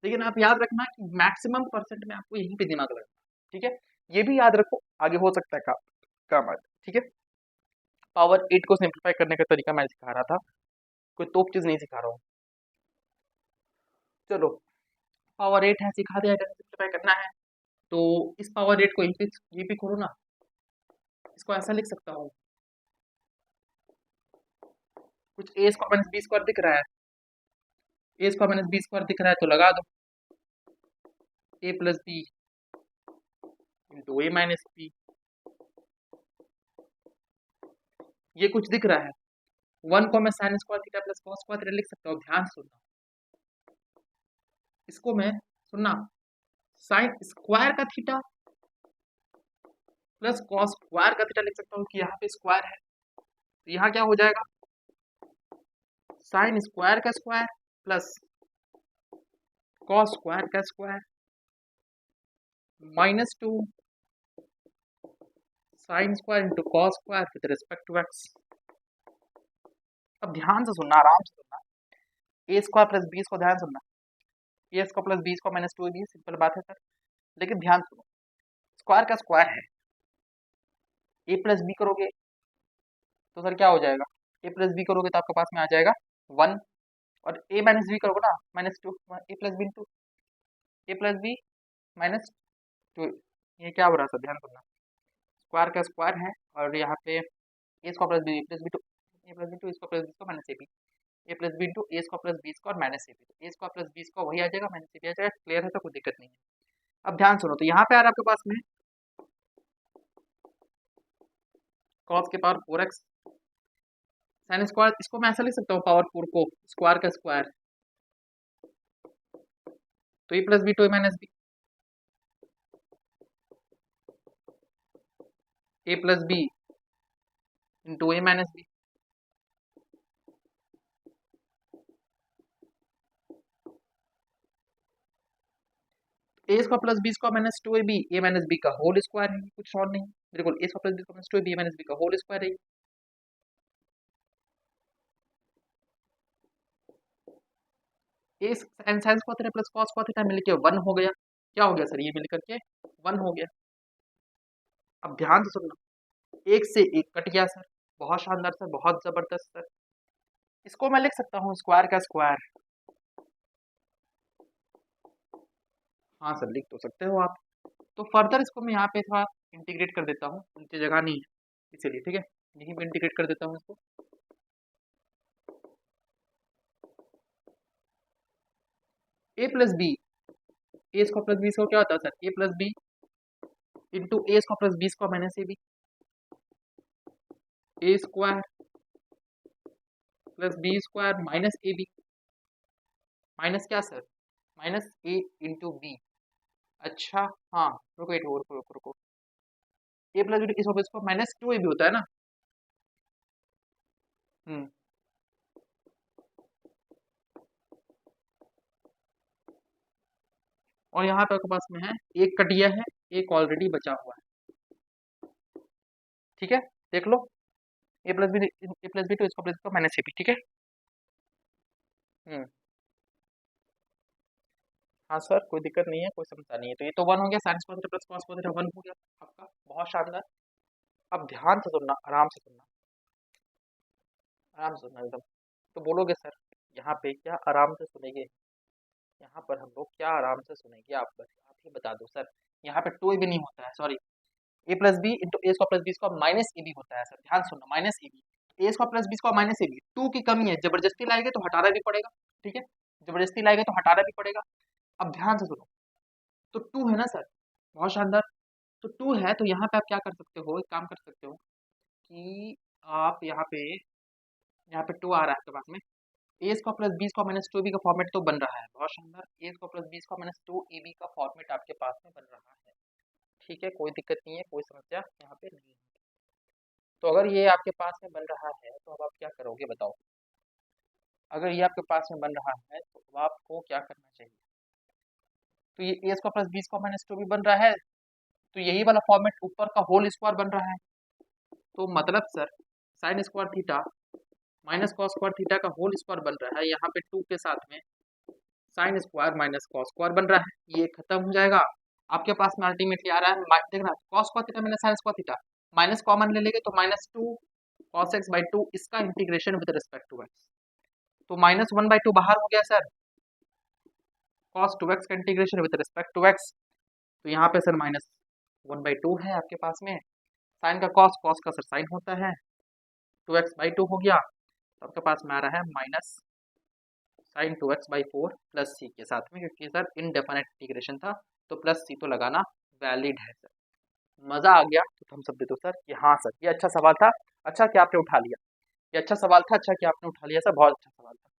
S1: लेकिन आप याद रखना कि मैक्सिमम परसेंट में आपको यहीं पे दिमाग लगाना, ठीक है। ये भी याद रखो, आगे हो सकता है काम आ जाए, ठीक है। पावर 8 को सिंप्लीफाई करने का तरीका मैं सिखा रहा था। कोई तोप चीज नहीं सिखा रहा हूँ। चलो, पावर 8 है, सिखा दिया, सिंप्लीफाई करना है। तो इस पावर 8 को ये भी करो ना, इसको ऐसा लिख सकता हूँ, कुछ ए स्क्वायर माइनस बी स्क्वायर दिख रहा है, ए स्क्वायर माइनस बी स्क्वायर दिख रहा है तो लगा दो, ए plus b into a minus B, ये कुछ दिख रहा है। 1 को मैं sign square theta plus cos square theta लिख सकता हूँ। ध्यान सुनना, इसको मैं सुनना साइन स्क्वायर का थीटा प्लस कॉस स्क्वायर का थीटा लिख सकता हूँ कि यहाँ पे स्क्वायर है, तो यहाँ क्या हो जाएगा, साइन स्क्वायर का स्क्वायर प्लस कॉस स्क्वायर का square -2 sine square into cos square with respect to x. अब ध्यान से सुनना, आराम से सुनना, ए स्क्वायर प्लस बी को ध्यान सुनना, a square plus b square -2 b, simple बात है सर, लेकिन ध्यान सुनो, स्क्वायर का स्क्वायर है, ए प्लस बी करोगे तो सर क्या हो जाएगा, ए प्लस बी करोगे तो आपके पास में आ जाएगा 1, और ए माइनस बी करोगे ना -2, ए प्लस बी इंटू ए प्लस बी -2, ये क्या हो रहा है सर, ध्यान सुनना, स्क्वायर का स्क्वायर है, और यहाँ पे a square plus b to a plus b to square plus b square minus a b, a plus b into a square plus b square minus a b, तो a square plus b square वही आ जाएगा, minus a B आ जाएगा। Clear है तो कोई दिक्कत नहीं है। अब ध्यान सुनो, तो यहाँ पे आ रहा है आपके पास में cos के पावर 4x साइन स्क्वायर, इसको मैं ऐसा लिख सकता हूँ पावर 4 को स्क्वायर का स्क्वायर, तो a plus b to a minus b, a plus b into a minus b, a square plus b square -2 a b, a minus b का होल स्क्वायर है, कुछ और नहीं, बिल्कुल a square plus b square -2 a b, a minus b का whole square है। A sine square theta plus cos square theta मिलके 1 हो गया, क्या हो गया सर, ये मिलकर के 1 हो गया। अब ध्यान से सुनना, एक से एक कट गया सर, बहुत शानदार सर, बहुत जबरदस्त सर। इसको मैं लिख सकता हूँ स्क्वायर का स्क्वायर, हाँ सर लिख तो सकते हो आप। तो फर्दर इसको मैं यहाँ पे थोड़ा इंटीग्रेट कर देता हूँ, उनकी जगह नहीं है इसीलिए, ठीक है, यहीं पे इंटीग्रेट कर देता हूँ इसको। A plus b, a square plus b square क्या होता है sir, a plus b into a square plus b square minus a b, a square plus b square minus a b, minus क्या sir, minus a into b. अच्छा, हाँ रुको रुको रुको रुको रुको, ए प्लस बी इस ऑफिस को -2 ए भी होता है ना, हम्म, और यहाँ पे आपके पास में है एक कटिया है, एक ऑलरेडी बचा हुआ है, ठीक है, देख लो, ए प्लस बी टू इसको प्लस माइनस ए बी, ठीक है। हम्म, हाँ सर कोई दिक्कत नहीं है, कोई समस्या नहीं है। तो ये तो 1 हो गया, sign square theta plus cos square theta 1 हो गया आपका, बहुत शानदार। अब ध्यान से सुनना, आराम से सुनना, आराम से सुनना एकदम। तो बोलोगे सर यहाँ पे क्या आराम से सुनेंगे, यहाँ पर हम लोग क्या आराम से सुनेंगे, आप ही बता दो सर। यहाँ पे 2 भी नहीं होता है, sorry, a plus b into a square plus b square minus a b होता है सर, ध्यान सुनना, minus a b, a square plus b square minus a b, 2 की कमी है, जबरदस्ती लाएंगे तो हटाना भी पड़ेगा, ठीक है, जबरदस्ती लाएंगे तो हटाना भी पड़ेगा। अब ध्यान से सुनो, तो 2 है ना सर, बहुत शानदार, तो 2 है तो यहाँ पे आप क्या कर सकते हो, एक काम कर सकते हो कि आप यहाँ पे 2 आ रहा है आपके पास में, a square plus b square minus 2 b का फॉर्मेट तो बन रहा है, बहुत शानदार, a square plus b square minus 2 a b का फॉर्मेट आपके पास में बन रहा है, ठीक है, कोई दिक्कत नहीं है, कोई समस्या यहाँ पे नहीं है। तो अगर ये आपके पास में बन रहा है तो अब आप क्या करोगे बताओ, अगर ये आपके पास में बन रहा है तो अब आपको क्या करना चाहिए, तो ये a square plus b square minus 2 b बन रहा है, तो यही वाला फॉर्मेट ऊपर का होल स्क्वायर बन रहा है, तो मतलब sir sign square theta minus cos square theta का होल स्क्वायर बन रहा है, यहाँ पे 2 के साथ में sine square minus cos square बन रहा है, ये खत्म हो जाएगा, आपके पास में अल्टीमेटली आ रहा है, देखना cos square theta minus sine square theta, minus common ले लेंगे तो -2 cos x/2, इसका integration with respect to x, तो -1/2 बाहर हो गया सर, cos 2x का integration with respect to x, तो यहाँ पे सर -1/2 है आपके पास में, साइन का cos का सर साइन होता है, 2x/2 हो गया, तो आपके पास में आ रहा है minus sign 2x/4 plus c के साथ में, क्योंकि सर इनडेफिनेट इंटीग्रेशन था तो प्लस सी तो लगाना वैलिड है सर। मजा आ गया, तो हम सब दे दो सर कि हाँ सर ये अच्छा सवाल था, अच्छा कि आपने उठा लिया, ये अच्छा सवाल था, अच्छा कि आपने उठा लिया सर, बहुत अच्छा सवाल था।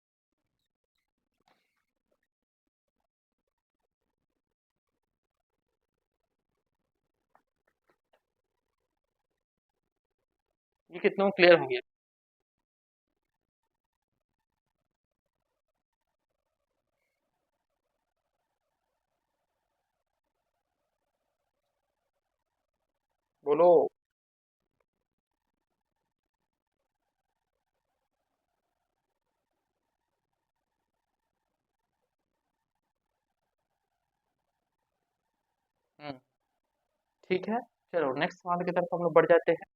S1: ये कितनों क्लियर हो गया? बोलो। हम्म, ठीक है, चलो नेक्स्ट सवाल की तरफ हम लोग बढ़ जाते हैं।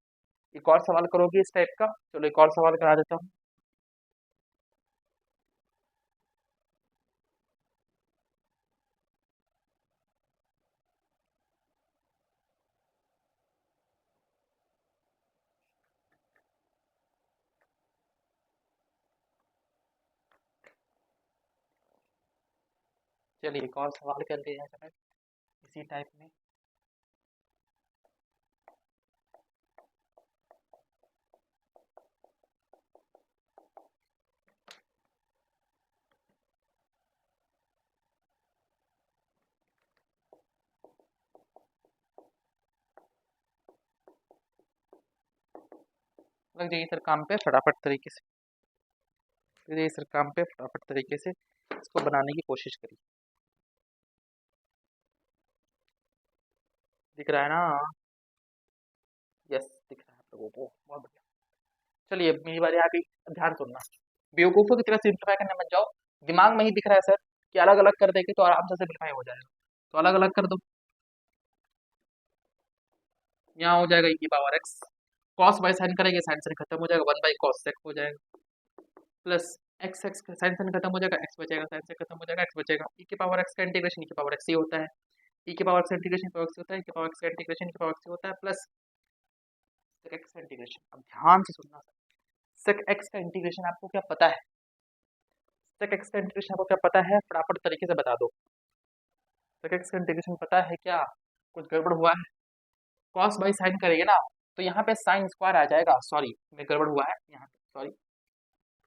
S1: एक और सवाल करोगे इस टाइप का? चलो एक और सवाल करा देता हूँ। चलिए एक और सवाल कर लिया जाए इसी टाइप में। लग जाइए सर काम पे फटाफट तरीके से, लग जाइए सर काम पे फटाफट तरीके से इसको बनाने की कोशिश करिए। दिख रहा है ना? यस दिख रहा है आप लोगों को, बहुत बढ़िया। चलिए अब मेरी बारी आ गई, अब ध्यान सुनना, बेवकूफ़ों की तरह सिंप्लीफाई करने मत जाओ, दिमाग में ही दिख रहा है सर कि अलग अलग कर देंगे तो आराम से सिंप्लीफाई हो जाएगा, तो अलग अलग कर दो। यहाँ हो जाएगा e की power x, cos by sine करेंगे साइन साइन खत्म हो जाएगा, 1/cos सेक हो जाएगा, plus x x sine sine खत्म हो जाएगा, एक्स बचेगा, साइन से खत्म हो जाएगा, एक्स बचेगा, e की पावर x का इंटीग्रेशन e की पावर x ही होता है, e की पावर x का इंटीग्रेशन e की पावर x होता है, e की पावर x का इंटीग्रेशन e की पावर x होता है, प्लस सेक एक्स का इंटीग्रेशन। अब ध्यान से सुनना, सेक एक्स का इंटीग्रेशन आपको क्या पता है? सेक एक्स का इंटीग्रेशन आपको क्या पता है, फटाफट तरीके से बता दो। सेक एक्स का इंटीग्रेशन पता है क्या? कुछ गड़बड़ हुआ है? कॉस बाई साइन करेंगे ना, तो यहाँ पे साइन स्क्वायर आ जाएगा, सॉरी में गड़बड़ हुआ है यहाँ पे, सॉरी।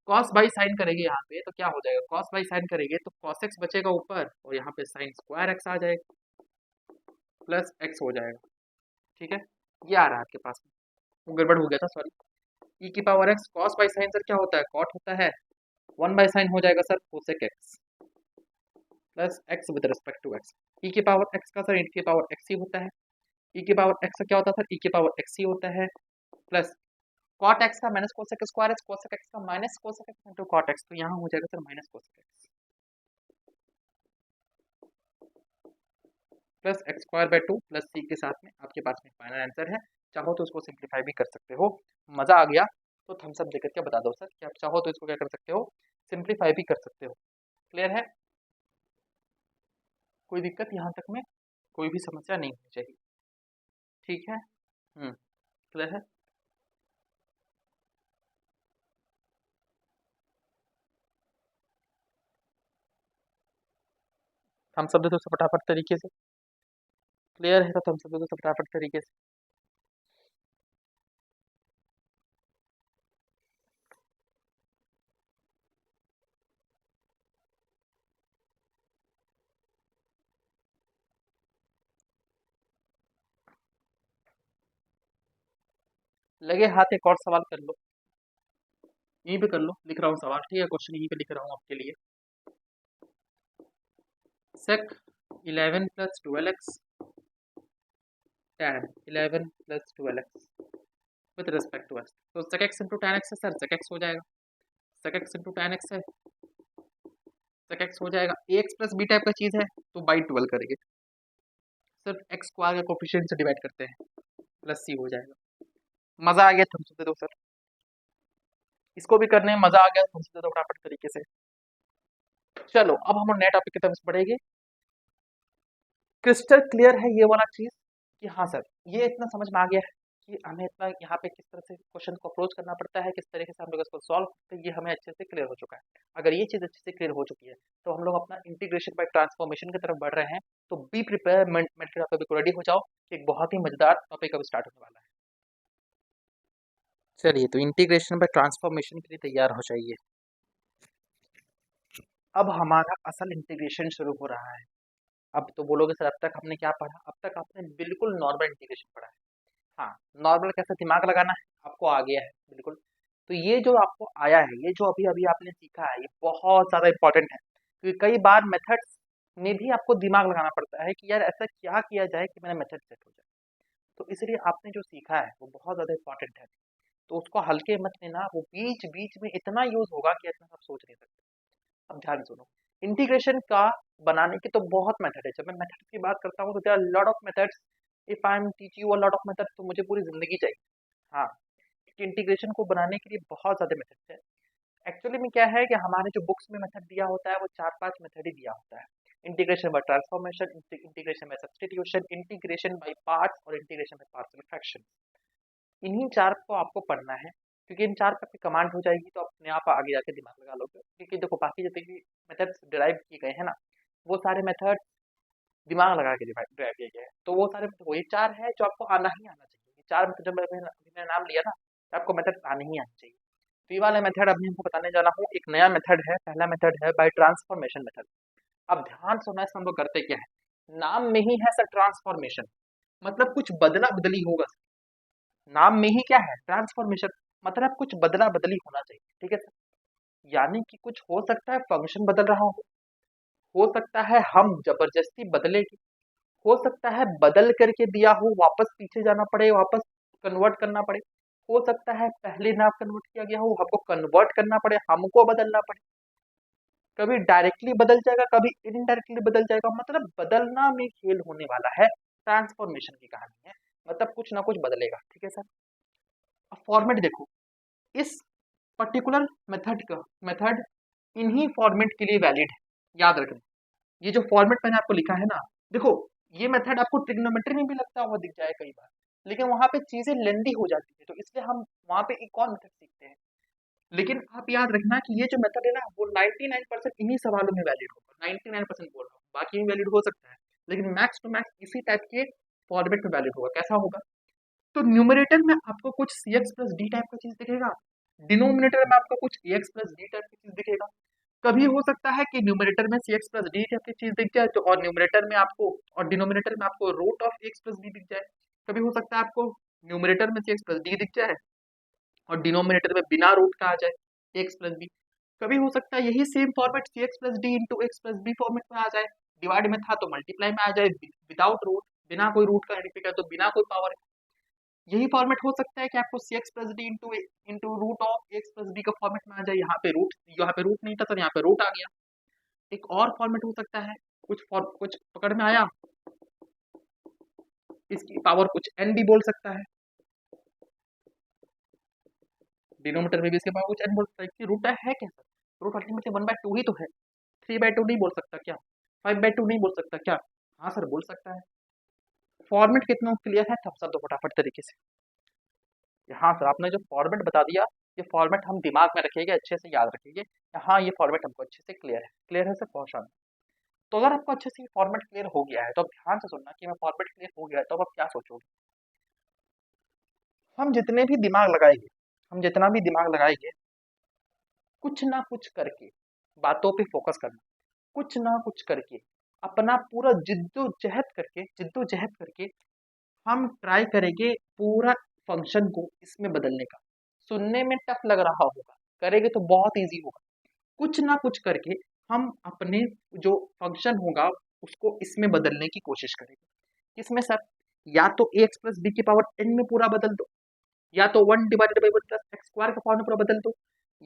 S1: कॉस बाई साइन करेंगे यहाँ पे तो क्या हो जाएगा, कॉस बाई साइन करेंगे तो कॉस एक्स बचेगा ऊपर और यहाँ पे साइन स्क्वायर एक्स आ जाएगा, प्लस एक्स हो जाएगा, ठीक है, ये आ रहा है आपके पास में, वो गड़बड़ हो गया था, सॉरी। ई की power x cos by sine sir क्या होता है, कॉट होता है, 1/sin हो जाएगा sir cosec x, plus x with respect to x. E की पावर एक्स का सर ई की पावर एक्स ही होता है, ई की पावर एक्स का क्या होता है सर, ई की पावर एक्स ही होता है, प्लस कॉट एक्स का minus cosec square x, cosec x का minus cosec x into cot x, तो यहाँ हो जाएगा sir minus cosec x plus x square by 2 plus c के साथ में आपके पास में फाइनल आंसर है। चाहो तो उसको सिंप्लीफाई भी कर सकते हो। मजा आ गया तो थम्स अप देकर के बता दो सर कि आप चाहो तो इसको क्या कर सकते हो, सिंप्लीफाई भी कर सकते हो। क्लियर है? कोई दिक्कत यहाँ तक में, कोई भी समस्या नहीं होनी चाहिए, ठीक है? क्लियर है? थम्स अप दे दो फटाफट तरीके से। क्लियर है तो थम्स अप दे दो फटाफट तरीके से। लगे हाथ एक और सवाल कर लो, यहीं पे कर लो, लिख रहा हूँ सवाल, ठीक है, क्वेश्चन यहीं पे लिख रहा हूँ आपके लिए। sec 11 plus 12x tan 11 plus 12x with respect to x, तो sec x into tan x है सर, sec x हो जाएगा, sec x into tan x है, sec x हो जाएगा, ax plus b टाइप का चीज़ है तो बाई 12 करेंगे, सिर्फ x स्क्वायर के कोफिशिएंट से डिवाइड करते हैं, प्लस c हो जाएगा। मज़ा आ गया, थम्स अप दे दो सर। इसको भी करने में मजा आ गया, समझते तो फटाफट तरीके से। चलो अब हम नए टॉपिक की तरफ बढ़ेंगे। क्रिस्टल क्लियर है ये वाला चीज कि हाँ सर, ये इतना समझ में आ गया है कि हमें इतना यहाँ पे किस तरह से क्वेश्चन को अप्रोच करना पड़ता है, किस तरीके से हम लोग इसको सॉल्व करते हैं, ये हमें अच्छे से क्लियर हो चुका है। अगर ये चीज अच्छे से क्लियर हो चुकी है तो हम लोग अपना इंटीग्रेशन बाय ट्रांसफॉर्मेशन की तरफ बढ़ रहे हैं। तो बी प्रिपेयर, मेंटली आप अभी रेडी हो जाओ कि एक बहुत ही मजेदार टॉपिक अब स्टार्ट होने वाला है। चलिए तो इंटीग्रेशन बाय ट्रांसफॉर्मेशन के लिए तैयार हो जाइए। अब हमारा असल इंटीग्रेशन शुरू हो रहा है। अब तो बोलोगे सर अब तक हमने क्या पढ़ा? अब तक आपने बिल्कुल नॉर्मल इंटीग्रेशन पढ़ा है। हाँ, नॉर्मल कैसे दिमाग लगाना है आपको आ गया है बिल्कुल। तो ये जो आपको आया है, ये जो अभी अभी आपने सीखा है, ये बहुत ज़्यादा इंपॉर्टेंट है, क्योंकि कई बार मेथड्स में भी आपको दिमाग लगाना पड़ता है कि यार ऐसा क्या किया जाए कि मेरा मेथड सेट हो जाए। तो इसलिए आपने जो सीखा है वो बहुत ज़्यादा इंपॉर्टेंट है। तो उसको हल्के मत लेना, वो बीच बीच में इतना यूज होगा कि इतना आप सोच नहीं सकते। अब ध्यान सुनो, इंटीग्रेशन का बनाने के तो बहुत मेथड है। जब मैं मेथड की बात करता हूँ तो there are lot of methods. If I am teach you a lot of method तो मुझे पूरी जिंदगी चाहिए। हाँ, क्योंकि इंटीग्रेशन को बनाने के लिए बहुत ज़्यादा मेथड्स है। एक्चुअली में क्या है कि हमारे जो बुक्स में मेथड दिया होता है वो 4-5 मेथड ही दिया होता है। Integration by transformation, integration by substitution, integration by parts और इंटीग्रेशन बाय पार्शियल फ्रैक्शन। इन्हीं 4 को आपको पढ़ना है, क्योंकि इन 4 पे आपकी कमांड हो जाएगी तो अपने आप आगे जाके दिमाग लगा लोगे। क्योंकि देखो बाकी जितने भी मेथड्स डिराइव किए गए हैं ना, वो सारे मेथड दिमाग लगा के डिराइव किए गए हैं। तो वो सारे वही 4 है जो आपको आना ही आना चाहिए। ये 4 मेथड जब मैंने नाम लिया ना, तो आपको मेथड आने ही आने चाहिए। तो ये वाला मेथड अभी हमको बताने जा रहा हूँ। एक नया मेथड है, पहला मेथड है बाय ट्रांसफॉर्मेशन मेथड। अब ध्यान सुनना, इसमें हम लोग करते क्या है, नाम में ही है सर ट्रांसफॉर्मेशन, मतलब कुछ बदला बदली होगा। नाम में ही क्या है, ट्रांसफॉर्मेशन, मतलब कुछ बदला बदली होना चाहिए। ठीक है सर, यानी कि कुछ हो सकता है फंक्शन बदल रहा हो सकता है हम जबरदस्ती बदले, हो सकता है बदल करके दिया हो, वापस पीछे जाना पड़े, वापस कन्वर्ट करना पड़े, हो सकता है पहले नाम कन्वर्ट किया गया हो, हमको कन्वर्ट करना पड़े, हमको बदलना पड़े। कभी डायरेक्टली बदल जाएगा, कभी इनडायरेक्टली बदल जाएगा, मतलब बदलना में खेल होने वाला है। ट्रांसफॉर्मेशन की कहानी है, मतलब कुछ ना कुछ बदलेगा। ठीक है सर, अब फॉर्मेट देखो, इस पर्टिकुलर मेथड इन्हीं फॉर्मेट के लिए वैलिड है, याद रखना। ये जो फॉर्मेट मैंने आपको लिखा है ना, देखो ये मेथड आपको ट्रिग्नोमेट्री में भी लगता हुआ दिख जाए कई बार, लेकिन वहां पे चीजें लेंदी हो जाती है, तो इसलिए हम वहां पे एक और मेथड सीखते हैं। लेकिन आप याद रखना कि ये जो मेथड है ना, वो 99% इन्हीं सवालों में वैलिड होगा। 99% बोल रहा हूँ, बाकी में वैलिड हो सकता है, लेकिन मैक्स टू मैक्स इसी टाइप के फॉर्मेट में वैलिड होगा। कैसा होगा, तो न्यूमरेटर में आपको कुछ सी एक्स प्लस डी टाइप का चीज दिखेगा, डिनोमिनेटर में आपको कुछ ए एक्स प्लस डी टाइप की चीज दिखेगा। कभी हो सकता है कि न्यूमरेटर में सी एक्स प्लस डी टाइप की चीज दिख जाए, तो और न्यूमरेटर में आपको और डिनोमिनेटर में आपको root of x plus d दिख जाए। कभी हो सकता है आपको न्यूमरेटर में सी एक्स प्लस डी दिख जाए और डिनोमिनेटर में बिना रूट का आ जाए एक्स प्लस बी। कभी हो सकता है यही same format c x plus d into x plus b format में आ जाए, डिवाइड में था तो मल्टीप्लाई में आ जाए, विदाउट रूट, बिना कोई रूट का आइडेंटिफाई तो बिना कोई पावर। यही फॉर्मेट हो सकता है कि आपको c x plus d into into root of x plus b का फॉर्मेट में आ जाए। यहाँ पे रूट नहीं था, तो यहाँ पे रूट आ गया। एक और फॉर्मेट हो सकता है, कुछ पकड़ में आया, इसकी पावर कुछ एन भी बोल सकता है, डिनोमीटर में भी इसके पावर कुछ एन बोल सकता है। कि रूट है क्या सर, रूट अल्टीमेटली 1/2 ही तो है, 3/2 नहीं बोल सकता क्या, 5/2 नहीं बोल सकता क्या? हाँ सर बोल सकता है। फॉर्मेट कितना क्लियर है, सब दो फटाफट तरीके से। हाँ सर, आपने जो फॉर्मेट बता दिया, ये फॉर्मेट हम दिमाग में रखेंगे, अच्छे से याद रखेंगे। हाँ, ये फॉर्मेट हमको अच्छे से क्लियर है सर, बहुत शानदार। तो अगर आपको अच्छे से फॉर्मेट क्लियर हो गया है तो अब ध्यान से सुनना कि मैं फॉर्मेट क्लियर हो गया है तो अब आप क्या सोचोगे। हम जितने भी दिमाग लगाएंगे, हम जितना भी दिमाग लगाएंगे, कुछ ना कुछ करके बातों पे फोकस करना, कुछ ना कुछ करके अपना पूरा जिद्दोजहद करके हम ट्राई करेंगे पूरा फंक्शन को इसमें बदलने का। सुनने में टफ लग रहा होगा, करेंगे तो बहुत इजी होगा। कुछ ना कुछ करके हम अपने जो फंक्शन होगा उसको इसमें बदलने की कोशिश करेंगे। किसमें सर, या तो ए एक्स प्लस बी की पावर एन में पूरा बदल दो, या तो 1/1 प्लस एक्स स्क्वायर का फॉर्म में पूरा बदल दो,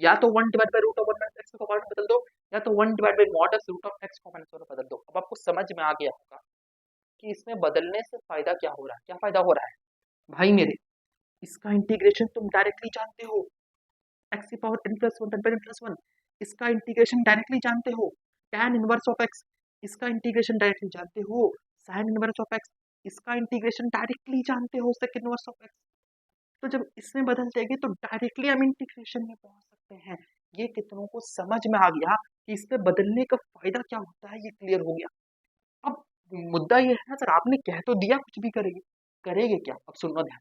S1: या तो 1/√1 माइनस एक्स का फॉर्म में बदल दो, या तो 1/mod(रूट ऑफ एक्स का माइनस बदल दो। अब आपको समझ में आ गया होगा कि इसमें बदलने से फायदा क्या हो रहा है, क्या फायदा हो रहा है भाई मेरे। इसका इंटीग्रेशन तुम डायरेक्टली जानते हो, एक्स की power n plus one n plus one, इसका इंटीग्रेशन डायरेक्टली जानते हो, tan इनवर्स ऑफ एक्स, इसका इंटीग्रेशन डायरेक्टली जानते हो, साइन इनवर्स ऑफ एक्स, इसका इंटीग्रेशन डायरेक्टली जानते हो, सेकंड इनवर्स ऑफ एक्स। तो जब इसमें बदल जाएगी तो डायरेक्टली हम इंटीग्रेशन में पहुंच सकते हैं। ये कितनों को समझ में आ गया कि इससे बदलने का फायदा क्या होता है, ये क्लियर हो गया। अब मुद्दा ये है ना सर, आपने कह तो दिया कुछ भी करेंगे, करेंगे क्या? अब सुनो ध्यान,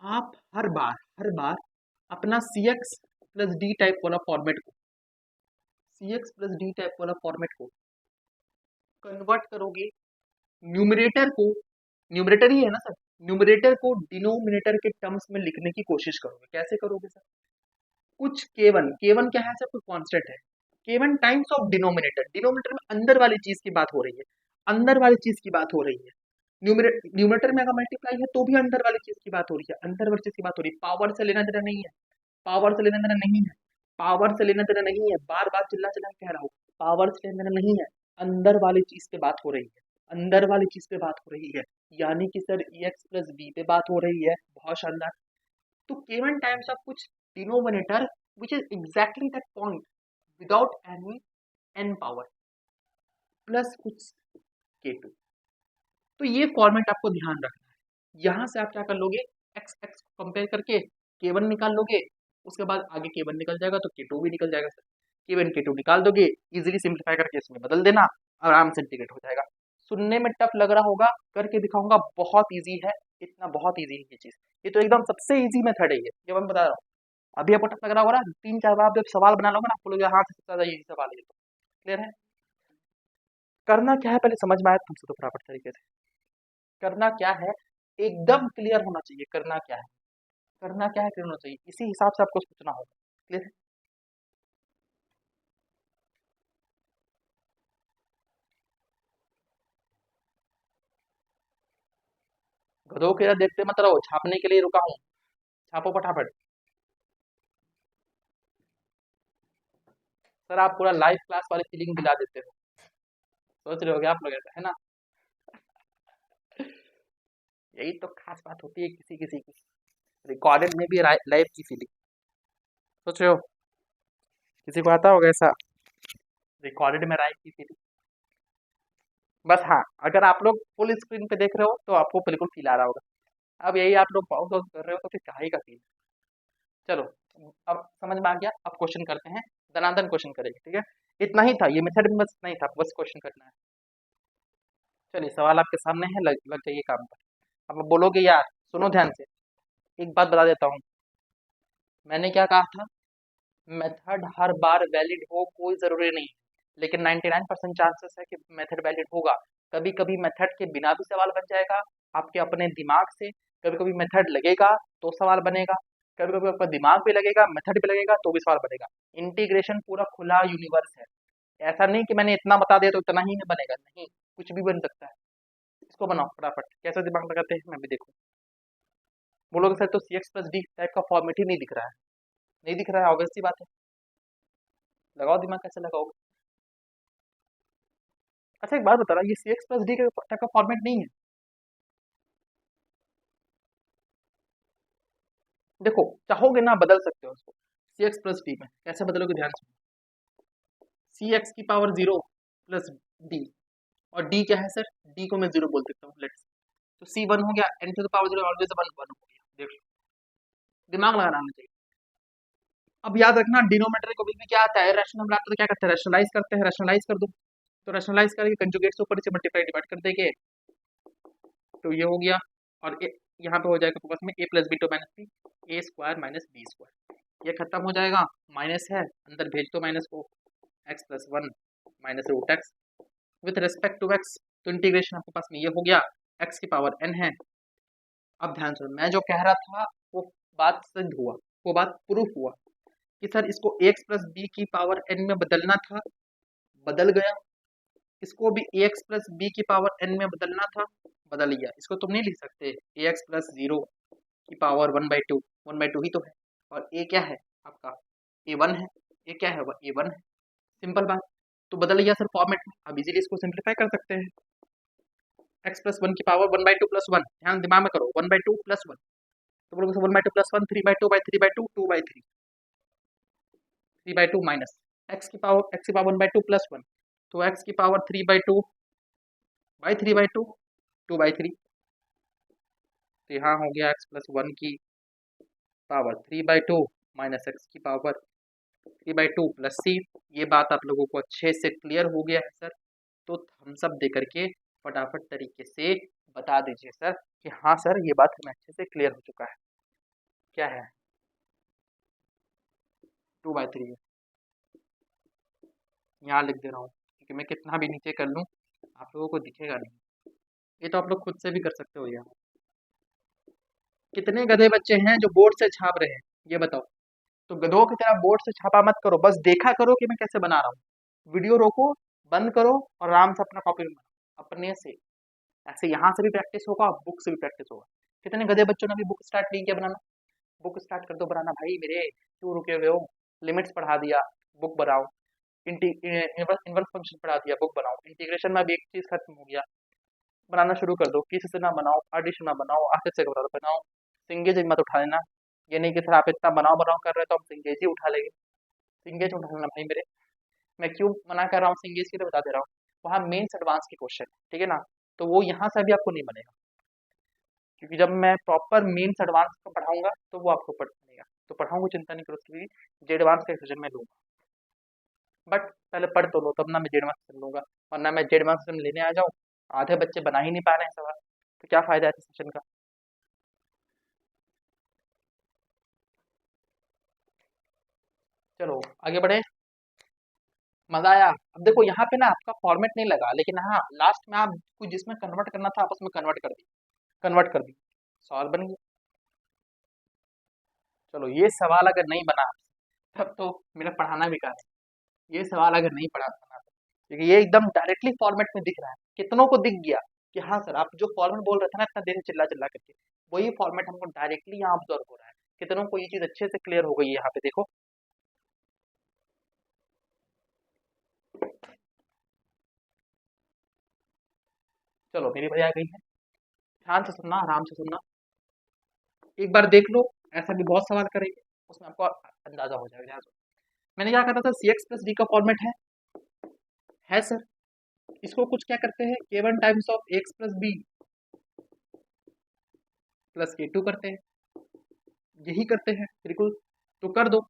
S1: आप हर बार अपना सी एक्स प्लस डी टाइप वाला फॉर्मेट को, सी एक्स प्लस डी टाइप वाला फॉर्मेट को कन्वर्ट करोगे न्यूमरेटर को, न्यूमरेटर ही है ना सर, न्यूमरेटर को डिनोमिनेटर के टर्म्स में लिखने की कोशिश करोगे। कैसे करोगे सर? कुछ k1, k1 क्या है सर? कोई कांस्टेंट है, k1 times of denominator, denominator में अंदर वाली चीज की बात हो रही है, अंदर वाली चीज की बात हो रही है। न्यूमरेटर में अगर मल्टीप्लाई है तो भी अंदर वाली चीज की बात हो रही है, अंदर वाली चीज की बात हो रही है। पावर से लेना देना नहीं है, पावर से लेना देना नहीं है, पावर से लेना देना नहीं है, बार बार चिल्ला चिल्ला कह रहा हूँ, पावर से लेना देना नहीं है, अंदर वाली चीज पे बात हो रही है, अंदर वाली चीज पे बात हो रही है। यानी कि सर एक्स प्लस बी पे बात हो रही है। बहुत शानदार। तो k1 टाइम्स ऑफ कुछ denominator which is exactly that point without any n power plus कुछ k2। तो ये फॉर्मेट आपको ध्यान रखना है। यहां से आप क्या कर लोगे, x x को कंपेयर करके k1 निकाल लोगे, उसके बाद आगे k1 निकल जाएगा तो k2 भी निकल जाएगा सर। k1 k2 निकाल दोगे, इजीली सिंप्लीफाई करके इसमें बदल देना, आराम से इंटीग्रेट हो जाएगा। सुनने में टफ लग रहा होगा, करके दिखाऊंगा, बहुत इजी है, इतना बहुत इजी है ये चीज। ये तो एकदम सबसे इजी मेथड है ये, जो मैं बता रहा हूँ। अभी आपको टफ लग रहा होगा ना, 3-4 बार जब सवाल बना लोगे ना, आप बोलोगे हाँ सबसे ज्यादा इजी सवाल है। तो क्लियर है? करना क्या है पहले समझ में आया तुमसे तो प्रॉपर तरीके से। करना क्या है एकदम क्लियर होना चाहिए, करना क्या है, करना क्या है क्लियर होना चाहिए, इसी हिसाब से आपको सोचना होगा। क्लियर है? गधों के देखते मत रहो, छापने के लिए रुका हूँ, छापो फटाफट। सर आप पूरा लाइव क्लास वाली फीलिंग दिला देते हो, सोच रहे हो आप लोग ऐसा, है ना? यही तो खास बात होती है किसी किसी की, रिकॉर्डेड में भी लाइव की फीलिंग। सोच रहे हो किसी को आता होगा ऐसा, रिकॉर्डेड में लाइव की फीलिंग। बस हाँ, अगर आप लोग फुल स्क्रीन पे देख रहे हो तो आपको बिल्कुल फील आ रहा होगा। अब यही आप लोग पॉज वॉज कर रहे हो तो फिर काहे का फील। चलो अब समझ में आ गया। अब क्वेश्चन करते हैं, दनादन क्वेश्चन करेंगे, ठीक है? इतना ही था ये मेथड में, बस इतना ही था, बस क्वेश्चन करना है। चलिए सवाल आपके सामने है, लग जाइए काम पर। अब आप बोलोगे यार सुनो ध्यान से, एक बात बता देता हूँ, मैंने क्या कहा था, मेथड हर बार वैलिड हो कोई जरूरी नहीं, लेकिन 99% चांसेस है कि मेथड वैलिड होगा। कभी कभी मेथड के बिना भी सवाल बन जाएगा आपके अपने दिमाग से, कभी कभी मेथड लगेगा तो सवाल बनेगा, कभी कभी आपका दिमाग भी लगेगा मेथड भी लगेगा तो भी सवाल बनेगा। इंटीग्रेशन पूरा खुला यूनिवर्स है, ऐसा नहीं कि मैंने इतना बता दिया तो इतना ही में बनेगा, नहीं, कुछ भी बन सकता है। इसको बनाओ फटाफट, कैसे दिमाग लगाते हैं मैं भी देखूँ। बोलोगे सर तो सी एक्स प्लस डी टाइप का फॉर्मेट ही नहीं दिख रहा है, नहीं दिख रहा है, ऑब्वियस सी बात है, लगाओ दिमाग, कैसे लगाओगे? अच्छा एक बात बता रहा, ये सी एक्स प्लस डी टाइप का फॉर्मेट नहीं है। देखो चाहोगे ना बदल सकते हो उसको, सी एक्स प्लस डी में कैसे बदलोगे, ध्यान से। सी एक्स की पावर 0 प्लस डी, और डी क्या है सर, डी को मैं 0 बोल सकता हूँ, लेट्स। तो सी 1 हो गया, n to the power 0 always 1 1 हो गया। देख लो, दिमाग लगाना आना चाहिए। अब याद रखना डिनोमिनेटर को भी क्या आता है, रैशनल नंबर आता है तो क्या करते हैं, रैशनलाइज करते हैं, रैशनलाइज कर दो, तो रैशनलाइज करके कंजुगेट से ऊपर से मल्टीप्लाई डिवाइड कर देंगे, तो ये हो गया। और यहाँ पे हो जाएगा आपके पास में a plus b to minus b, a square minus b square, ये खत्म हो जाएगा, माइनस है अंदर भेज दो माइनस को, x plus one minus root x with respect to x, तो इंटीग्रेशन आपके पास में ये हो गया, एक्स की पावर एन है। अब ध्यान सुनो, मैं जो कह रहा था वो बात सिद्ध हुआ, वो बात प्रूफ हुआ कि सर इसको एक्स प्लस बी की पावर एन में बदलना था, बदल गया। इसको भी एक्स प्लस बी की पावर एन में बदलना था, बदल गया। इसको तुम नहीं लिख सकते एक्स प्लस 0 की पावर 1/2, 1/2 ही तो है, और ए क्या है आपका, a1 है, ए क्या है a1 है, सिंपल बात। तो बदल गया सर फॉर्मेट में, अब इजीली इसको सिंप्लीफाई कर सकते हैं। एक्स प्लस 1 की पावर 1/2 प्लस 1, ध्यान दिमाग में करो, 1/2 प्लस 1, तो बोलोगे 1/2 + 1 3/2/3/2 2/3 3/2 माइनस x की पावर 1/2 + 1 तो x की पावर 3/2/3/2 2/3 तो यहाँ हो गया x + 1 की पावर 3/2 माइनस x की पावर 3/2 + c। ये बात आप लोगों को अच्छे से क्लियर हो गया है सर। तो थम्स अप दे करके फटाफट तरीके से बता दीजिए सर कि हाँ सर ये बात हमें अच्छे से क्लियर हो चुका है। क्या है 2/3 है, यहाँ लिख दे रहा हूँ क्योंकि मैं कितना भी नीचे कर लूँ आप लोगों को दिखेगा नहीं। ये तो आप लोग खुद से भी कर सकते हो। यहाँ कितने गधे बच्चे हैं जो बोर्ड से छाप रहे हैं ये बताओ। तो गधों की तरह बोर्ड से छापा मत करो, बस देखा करो कि मैं कैसे बना रहा हूँ। वीडियो रोको, बंद करो और आराम से अपना कॉपी बनाओ अपने से। ऐसे यहाँ से भी प्रैक्टिस होगा, बुक से भी प्रैक्टिस होगा। कितने गधे बच्चों ने भी बुक स्टार्ट नहीं किया बनाना? बुक स्टार्ट कर दो बनाना भाई मेरे, क्यों रुके हुए हो? लिमिट्स पढ़ा दिया, बुक बनाओ। इनवर्स फंक्शन पढ़ा दिया, बुक बनाओ। इंटीग्रेशन में भी एक चीज खत्म हो गया, बनाना शुरू कर दो। किसी से ना बनाओ, आर्टिस्ट ना बनाओ, आखिर से बनाओ। सिंगेज मत उठा लेना, ये नहीं कि सर आप इतना बनाओ बनाओ कर रहे हो तो हम सिंगेज ही उठा लेंगे। सिंगेज उठा लेना भाई मेरे। मैं क्यों मना कर रहा हूँ सिंगेज की तो बता दे रहा हूँ, वहाँ मेन्स एडवांस के क्वेश्चन, ठीक है ना, तो वो यहाँ से अभी आपको नहीं बनेगा, क्योंकि जब मैं प्रॉपर मेन्स एडवांस को पढ़ाऊंगा तो वो आपको पढ़ बनेगा। तो पढ़ाऊंगा, चिंता नहीं करो उसकी भी, जे एडवांस का सेशन में लूंगा। बट पहले पढ़ तो लो तब ना मैं जेड मार्क्स लूंगा, वरना मैं जेड मार्क्स लेने आ जाऊँ, आधे बच्चे बना ही नहीं पा रहे हैं सवाल, तो क्या फायदा है इस सेशन का। चलो आगे बढ़े, मजा आया। अब देखो यहाँ पे ना आपका फॉर्मेट नहीं लगा, लेकिन हाँ लास्ट में आपको जिसमें कन्वर्ट करना था आपस में कन्वर्ट कर दी, सवाल बन गया। चलो ये सवाल अगर नहीं बना तब तो मेरा पढ़ाना बेकार है। ये सवाल अगर नहीं पढ़ा बना तो, क्योंकि ये एकदम डायरेक्टली फॉर्मेट में दिख रहा है, कितनों को दिख गया कि हाँ सर आप जो फॉर्मेट बोल रहे थे ना इतना देर से चिल्ला चिल्ला करके, वही फॉर्मेट हमको डायरेक्टली यहाँ ऑब्जर्व हो रहा है। कितनों को ये चीज अच्छे से क्लियर हो गई है यहाँ पे देखो। चलो मेरी बारी आ गई है, ध्यान से सुनना, आराम से सुनना, एक बार देख लो। ऐसा भी बहुत सवाल करेंगे, उसमें आपको अंदाजा हो जाएगा। ध्यान से, मैंने क्या कहा था, सी एक्स प्लस डी का फॉर्मेट है सर। इसको कुछ क्या करते हैं, k1 times of x plus b plus k2 करते हैं, यही करते हैं बिल्कुल। तो कर दो,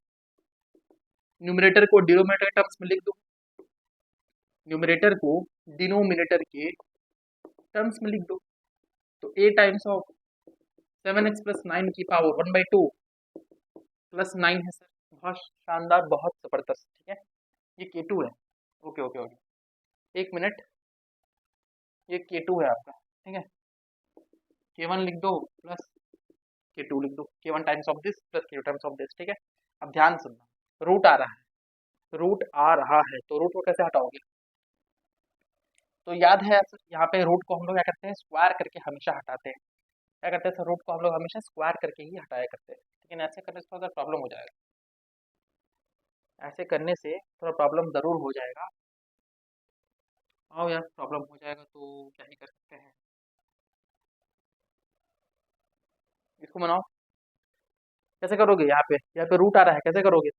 S1: न्यूमरेटर को डिनोमिनेटर टर्म्स में लिख दो, न्यूमरेटर को डिनोमिनेटर के टर्म्स में लिख दो। तो a टाइम्स ऑफ 7x + 9 की पावर 1/2 + 9 है सर। बहुत शानदार, बहुत जबरदस्त, ठीक है। ये k2 है, ओके ओके ओके, एक मिनट, ये k2 है आपका, ठीक है। k1 लिख दो प्लस k2 लिख दो, k1 times of this plus k2 times of this, ठीक है। अब ध्यान सुनना, रूट आ रहा है, रूट आ रहा है तो रूट को कैसे हटाओगे? तो याद है सर, यहाँ पे रूट को हम लोग क्या करते हैं, स्क्वायर करके हमेशा हटाते हैं। क्या करते हैं सर, रूट को हम लोग हमेशा स्क्वायर करके ही हटाया करते हैं, लेकिन ऐसे करने से थोड़ा प्रॉब्लम हो जाएगा, ऐसे करने से थोड़ा प्रॉब्लम ज़रूर हो जाएगा। आओ यार, प्रॉब्लम हो जाएगा तो क्या ही कर सकते हैं, इसको बनाओ। कैसे करोगे, यहाँ पे रूट आ रहा है, कैसे करोगे?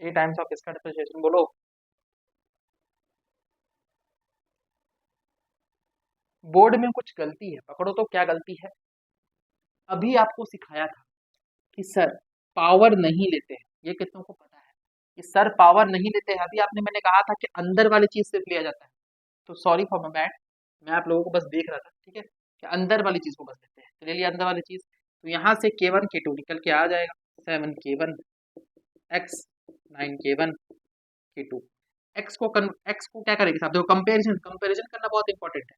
S1: ए टाइम्स ऑफ इसका डिफरेंशिएशन बोलो। बोर्ड में कुछ गलती है, पकड़ो तो क्या गलती है। अभी आपको सिखाया था कि सर पावर नहीं लेते हैं, ये कितनों को पता है कि सर पावर नहीं लेते हैं? अभी आपने, मैंने कहा था कि अंदर वाली चीज सिर्फ लिया जाता है। तो सॉरी फॉर माय बैड, मैं आप लोगों को बस देख रहा था, ठीक है, कि अंदर वाली चीज को बस लेते हैं, तो ले लिया अंदर वाली चीज। तो यहाँ से k1 k2 निकल के आ जाएगा, 7k1 x 9k1 k2। X को क्या करेंगे साहब, देखो कंपेरिजन कंपेरिजन करना बहुत इंपॉर्टेंट है।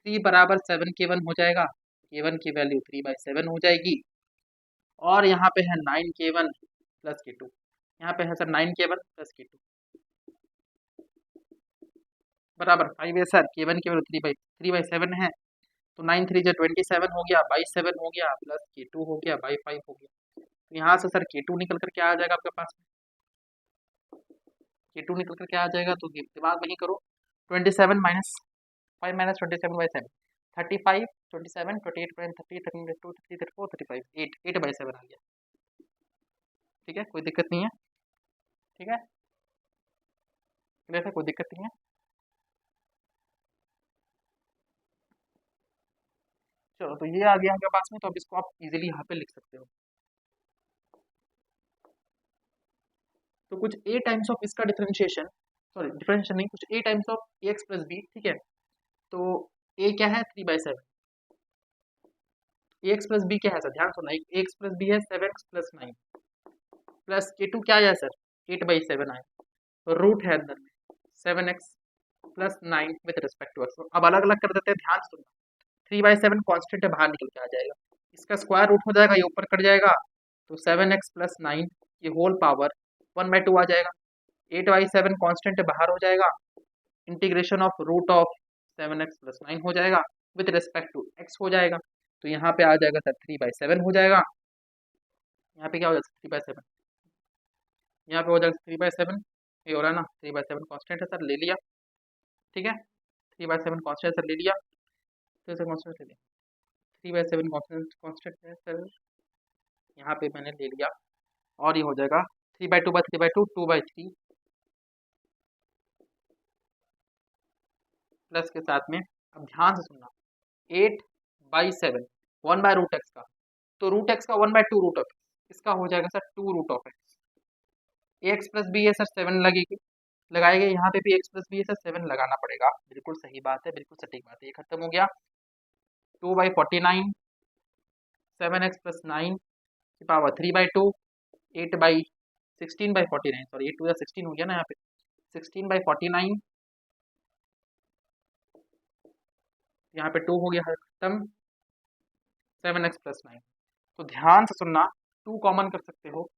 S1: 3 बराबर 7k1 हो जाएगा, k1 की वैल्यू 3/7 हो जाएगी, और यहाँ पे है 9k1 प्लस k2, यहाँ पे है सर 9k1 प्लस k2 बराबर 5 है सर। k1 की वैल्यू 3/7 है, तो 9 3 27 हो गया, बाई 7 हो गया, प्लस k2 हो गया, बाई 5 हो गया। तो यहाँ से सर k2 निकल कर क्या आ जाएगा आपके पास में, k2 निकल कर क्या आ जाएगा, तो दिमाग में ही करो, 27 - 5 - 27/7, 35, 27, 28, 30, 32, 33, 34, 35, 8/7 आ गया। ठीक है, कोई दिक्कत नहीं है। ठीक है, क्लियर है, कोई दिक्कत नहीं है। चलो, तो ये आ गया आपके पास में, तो अब इसको आप इजीली यहाँ पे लिख सकते हो। तो कुछ ए टाइम्स ऑफ इसका डिफरेंशिएशन, सॉरी डिफरेंशिएशन नहीं, कुछ a times of a x plus b. ठीक है, तो ए क्या है 3/7, ए एक्स प्लस बी क्या है सर, ध्यान सुनना, ए एक्स प्लस बी है 7x+9 प्लस ए टू क्या है सर 8/7 आए, तो रूट है अंदर में 7x+9 with respect to x. अब अलग अलग कर देते हैं, ध्यान से सुनना। 3/7 कॉन्स्टेंट है, बाहर निकल के आ जाएगा, इसका स्क्वायर रूट हो जाएगा, ये ऊपर कट जाएगा, तो 7x+9 ये होल पावर 1/2 आ जाएगा। 8/7 कॉन्स्टेंट है, बाहर हो जाएगा, integration of root of 7x+9 हो जाएगा, विद रिस्पेक्ट टू एक्स हो जाएगा। तो यहाँ पे आ जाएगा सर 3/7 हो जाएगा, यहाँ पे क्या हो जाएगा 3/7, यहाँ पे हो जाएगा 3/7, ये हो रहा है ना 3/7 कॉन्स्टेंट है सर, ले लिया। ठीक है, 3/7 कॉन्स्टेंट सर ले लिया, तो सर कॉन्स्टेंट ले लिया, 3/7 कॉन्स्टेंट कॉन्स्टेंट है सर, यहाँ पे मैंने ले लिया, और ये हो जाएगा 3/2/3/2 2/3 प्लस के साथ में, अब ध्यान से सुनना, 8/7 1/√x का, तो रूट एक्स का 1/2 रूट ऑफ इसका हो जाएगा sir 2 root of x. A x plus b है सर 7 लगेगी, लगाएंगे, यहाँ पे भी एक्स प्लस बी है सर 7 लगाना पड़ेगा, बिल्कुल सही बात है, बिल्कुल सटीक बात है, ये खत्म हो गया। 2/49 7x+9 की पावर 3/2 8/16/49, सॉरी 8 2 16 हो गया ना यहाँ पे, 16/49, यहाँ पे 2 हो गया खत्म, 7x+9। तो ध्यान से सुनना, 2 कॉमन कर सकते हो,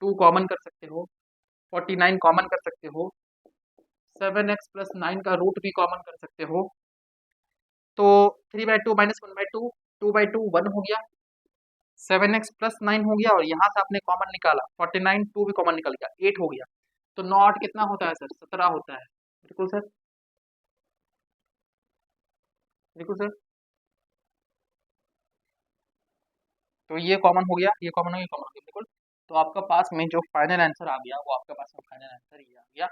S1: 2 कॉमन कर सकते हो, 49 कॉमन कर सकते हो, 7x+9 का रूट भी कॉमन कर सकते हो, तो 3/2 -1/2 2/2 1 हो गया, 7x+9 हो गया, और यहाँ से आपने कॉमन निकाला 49 2 भी कॉमन निकल गया 8 हो गया, तो नॉट कितना होता है सर 17 होता है, बिल्कुल सर, बिल्कुल सर। तो ये कॉमन हो गया, ये कॉमन हो गया, कॉमन हो गया, बिल्कुल। तो आपका पास में जो फाइनल आंसर आ गया, वो आपके पास में फाइनल आंसर ये आ गया।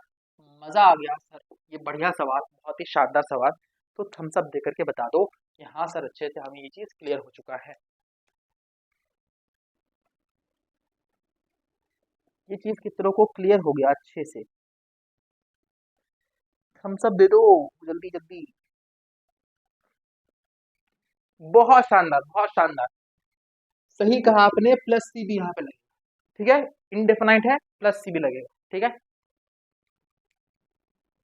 S1: मज़ा आ गया सर, ये बढ़िया सवाल, बहुत ही शानदार सवाल। तो थम्स अप देकर के बता दो कि हाँ सर अच्छे से हमें ये चीज़ क्लियर हो चुका है, ये चीज़ कितनों को क्लियर हो गया अच्छे से, थम्स अप दे दो जल्दी जल्दी। बहुत शानदार, बहुत शानदार, सही कहा आपने, प्लस सी भी यहाँ पे लगेगा। ठीक है, इनडेफिनाइट है, प्लस सी भी लगेगा। ठीक है,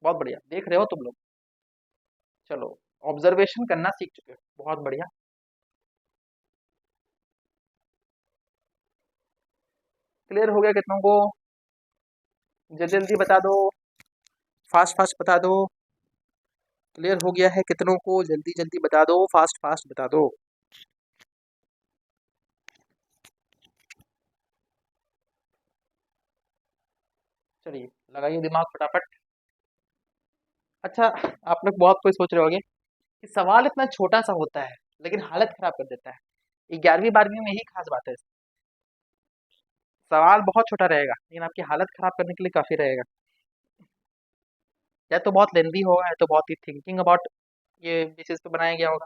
S1: बहुत बढ़िया, देख रहे हो तुम लोग, चलो ऑब्जर्वेशन करना सीख चुके हो, बहुत बढ़िया। क्लियर हो गया कितनों को, जल्दी जल्दी बता दो, फास्ट फास्ट बता दो, क्लियर हो गया है कितनों को, जल्दी जल्दी बता दो, फास्ट फास्ट बता दो। चलिए लगाइए दिमाग फटाफट। अच्छा, आप लोग बहुत कोई सोच रहे होंगे कि सवाल इतना छोटा सा होता है लेकिन हालत खराब कर देता है, 11वीं 12वीं में यही खास बात है, सवाल बहुत छोटा रहेगा लेकिन आपकी हालत खराब करने के लिए काफी रहेगा, या तो बहुत लेंदी होगा, या तो बहुत ही थिंकिंग अबाउट ये बेसिस पे बनाया गया होगा।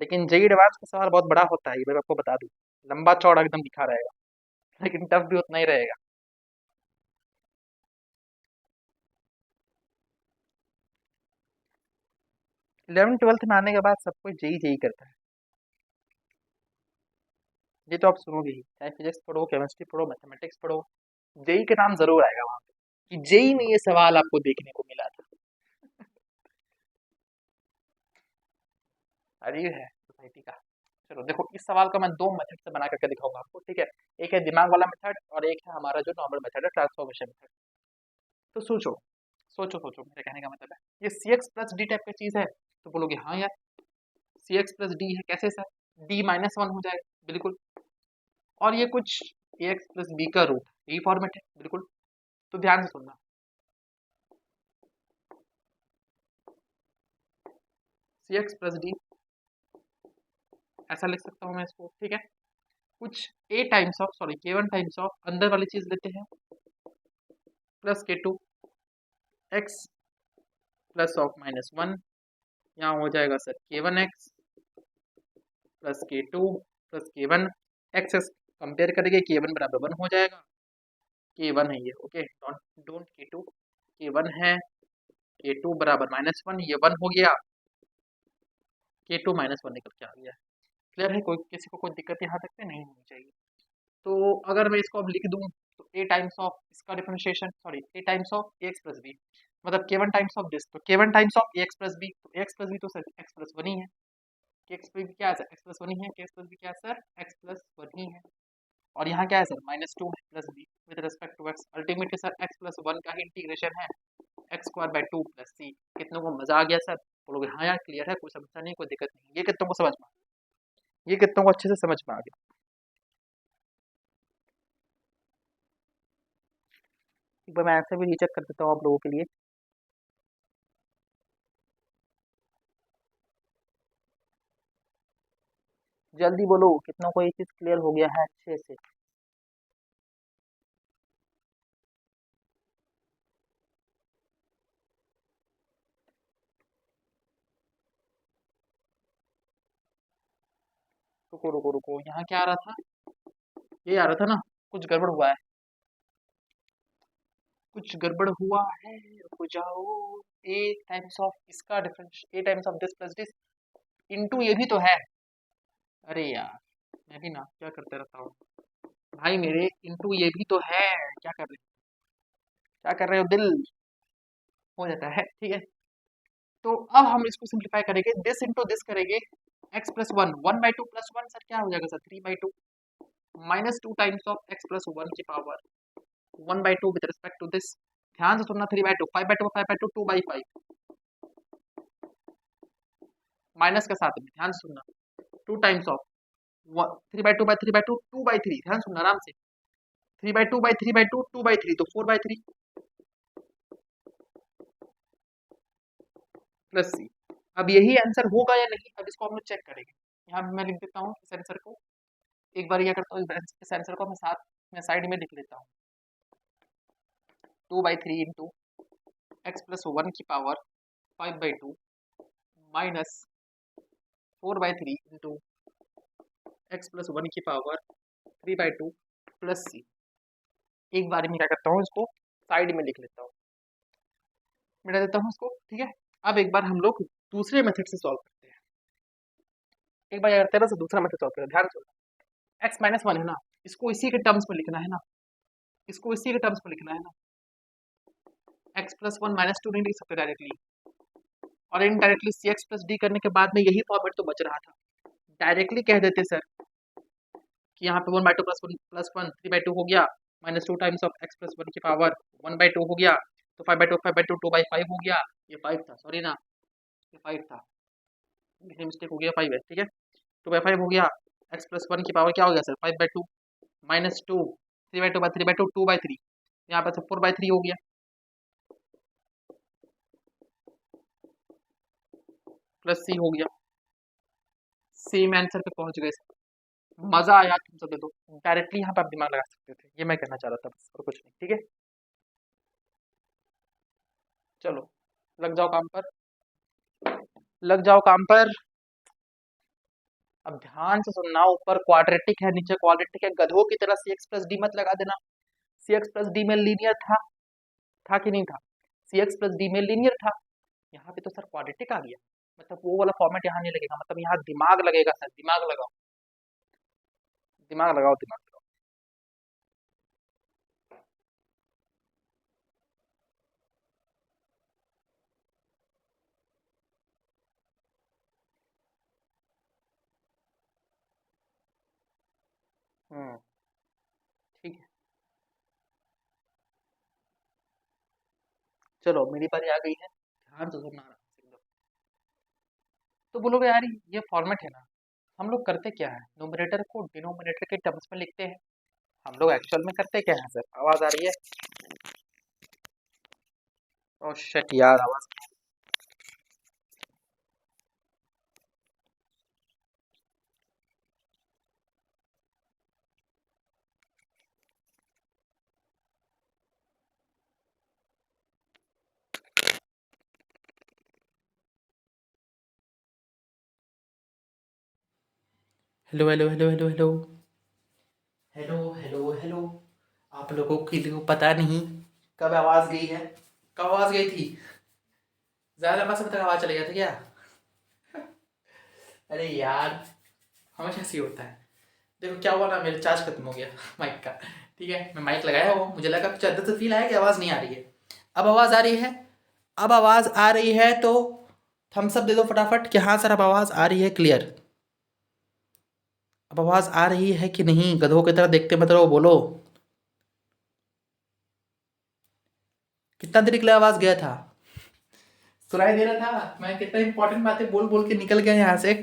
S1: लेकिन जेई एडवांस का सवाल बहुत बड़ा होता है, ये मैं आपको बता दूं, लंबा चौड़ा एकदम लिखा रहेगा, लेकिन टफ भी उतना ही रहेगा। 11 12th में आने के बाद सब कोई जेई जेई करता है, ये तो आप सुनोगे ही, चाहे फिजिक्स पढ़ो, केमिस्ट्री पढ़ो, मैथमेटिक्स पढ़ो, जेई के नाम जरूर आएगा वहां पे, कि जेई में ये सवाल आपको देखने को मिला था। अजीब है सोसाइटी का। चलो देखो, इस सवाल का मैं दो मेथड से बना करके दिखाऊंगा आपको, ठीक है, एक है दिमाग वाला मेथड, और एक है हमारा जो नॉर्मल मेथड है, ट्रांसफॉर्मेशन मेथड। तो सोचो, सोचो सोचो, मेरे कहने का मतलब है, ये सी एक्स प्लस डी टाइप की चीज है, तो बोलोगे हाँ यार सी एक्स प्लस डी है, कैसे सर, D-1 हो जाएगा, बिल्कुल, और ये कुछ ए एक्स प्लस बी का रूट, यही फॉर्मेट है, बिल्कुल। तो ध्यान से सुनना, सी एक्स प्लस डी, ऐसा लिख सकता हूँ मैं इसको, ठीक है। कुछ a times of, sorry k1 times of अंदर वाली चीज लेते हैं plus k2 x plus of -1, यहाँ हो जाएगा sir k1x plus k2 plus k1 x compare करेंगे, k1 बराबर 1 हो जाएगा, k1 है ये, ओके, डोंट k2, k1 है, k2 बराबर -1, ये 1 हो गया, k2 -1 निकल के आ गया। क्लियर है, कोई किसी को कोई दिक्कत यहाँ तक पे नहीं होनी चाहिए। तो अगर मैं इसको अब लिख दूं तो ए टाइम्स ऑफ इसका differentiation, sorry a times of a x plus b, मतलब k1 टाइम्स ऑफ दिस, तो k1 times of a x plus b, तो ए एक्स प्लस बी तो सर एक्स प्लस 1 ही है, के एक्स प्लस बी क्या है सर, एक्स प्लस 1 ही है, के एक्स प्लस बी क्या है सर, एक्स प्लस 1 ही है। और यहाँ क्या है sir, -2 plus b with respect to x, ultimately sir x plus 1 का ही इंटीग्रेशन है x square by 2 plus c. कितनों को मजा आ गया सर, बोलोगे हाँ यार क्लियर है, कोई समस्या नहीं, कोई दिक्कत नहीं, ये कितनों को समझ में आ गया, ये कितनों को अच्छे से समझ में आ गया। एक बार मैं ऐसे भी रीचेक कर देता हूँ आप लोगों के लिए। जल्दी बोलो कितनों को ये चीज क्लियर हो गया है अच्छे से। रुको रुको रुको, यहाँ क्या आ रहा था, ये आ रहा था ना, कुछ गड़बड़ हुआ है, कुछ गड़बड़ हुआ है, रुको जाओ। ए टाइम्स ऑफ इसका difference, A times of this plus this into ये भी तो है, अरे यार मैं भी ना क्या करते रहता हूँ भाई मेरे, इनटू ये भी तो है, क्या कर रहे हो, क्या कर रहे हो दिल, हो जाता है, ठीक है। तो अब हम इसको सिंप्लीफाई करेंगे, दिस इंटू दिस करेंगे, एक्स प्लस 1, 1/2 प्लस 1 सर क्या हो जाएगा sir, 3/2 -2 times of x plus 1 की power 1/2 with respect to this, ध्यान से सुनना, 3/2, 5/2, 5/2, 2/5 माइनस के साथ में, ध्यान से सुनना, 2 टाइम्स ऑफ 3/2 2/3, ध्यान सुनना आराम से, 3/2 2/3, तो 4/3 प्लस सी। अब यही आंसर होगा या नहीं, अब इसको हम लोग चेक करेंगे। यहाँ मैं लिख देता हूँ इस आंसर को, एक बार क्या करता हूँ, इस आंसर को मैं साथ में साइड में लिख लेता हूँ, 2/3 इंटू एक्स प्लस 1 की power 5/2 minus 4/3 into x plus 1 की पावर 3/2 प्लस सी। एक बार में क्या करता हूँ, इसको साइड में लिख लेता हूँ, मिटा देता हूँ इसको, ठीक है। अब एक बार हम लोग दूसरे मेथड से सॉल्व करते हैं, एक बार क्या करते हैं ना, दूसरा मेथड सॉल्व करते हैं, ध्यान से, एक्स -1 है ना, इसको इसी के टर्म्स में लिखना है ना, इसको इसी के टर्म्स में लिखना है ना, एक्स प्लस 1 -2 नहीं लिख सकते डायरेक्टली, और इनडायरेक्टली सी एक्स प्लस डी करने के बाद में यही फॉर्मेट तो बच रहा था, डायरेक्टली कह देते सर कि यहाँ पे 1/2 प्लस 1 3/2 हो गया, -2 टाइम्स ऑफ एक्स प्लस 1 की पावर 1/2 हो गया, तो 5/2 2/5 हो गया, ये 5 था, सॉरी ना, ये 5 था, मिस्टेक हो गया, 5 है, ठीक है, 2/5 हो गया, एक्स प्लस 1 की पावर क्या हो गया सर, 5/2 -2 3/2 2/3, यहाँ पर 4/3 हो गया, प्लस सी हो गया, सेम आंसर पे पहुंच गए सर, मजा आया तुम सब, तो डायरेक्टली यहाँ पे आप दिमाग लगा सकते थे, ये मैं कहना चाह रहा था बस, और कुछ नहीं, ठीक है। चलो लग जाओ काम पर, लग जाओ काम पर। अब ध्यान से सुनना, ऊपर क्वाड्रेटिक है नीचे क्वाड्रेटिक है, गधों की तरह सी एक्स प्लस डी मत लगा देना, सी एक्स प्लस डी में लीनियर था कि नहीं था, सी एक्स प्लस डी में लीनियर था, यहाँ पे तो सर क्वाड्रेटिक आ गया, मतलब वो वाला फॉर्मेट यहाँ नहीं लगेगा, मतलब यहाँ दिमाग लगेगा सर, दिमाग लगाओ, दिमाग लगाओ, दिमाग लगाओ। ठीक है, चलो मेरी बारी आ गई है, ध्यान से सुनना आराम से एकदम। तो बोलोगे यार ये फॉर्मेट है ना, हम लोग करते क्या है, नोमिनेटर को डिनोमिनेटर के टर्म्स में लिखते हैं, हम लोग एक्चुअल में करते क्या है सर, आवाज आ रही है, ओह शिट यार आवाज, hello hello hello hello hello hello hello hello. आप लोगों के लिए पता नहीं कब आवाज़ गई है, कब आवाज़ गई थी। ज़्यादा लंबा समय तक आवाज़ चला गया था क्या? अरे यार, हमेशा ऐसे ही होता है। देखो क्या हुआ ना, मेरा चार्ज खत्म हो गया माइक का। ठीक है, मैं माइक लगाया वो, मुझे लगा कुछ अंदर से फील आया कि आवाज़ नहीं आ रही है। अब आवाज़ आ रही है। अब आवाज़ आ रही है तो थम्स अप दे दो फटाफट कि हाँ सर अब आवाज़ आ रही है क्लियर। अब आवाज़ आ रही है कि नहीं? गधों की तरह देखते मत रहो, बोलो। कितना देर के लिए आवाज़ गया था? सुनाई दे रहा था? मैं कितना इंपॉर्टेंट बातें बोल बोल के निकल गया यहाँ से।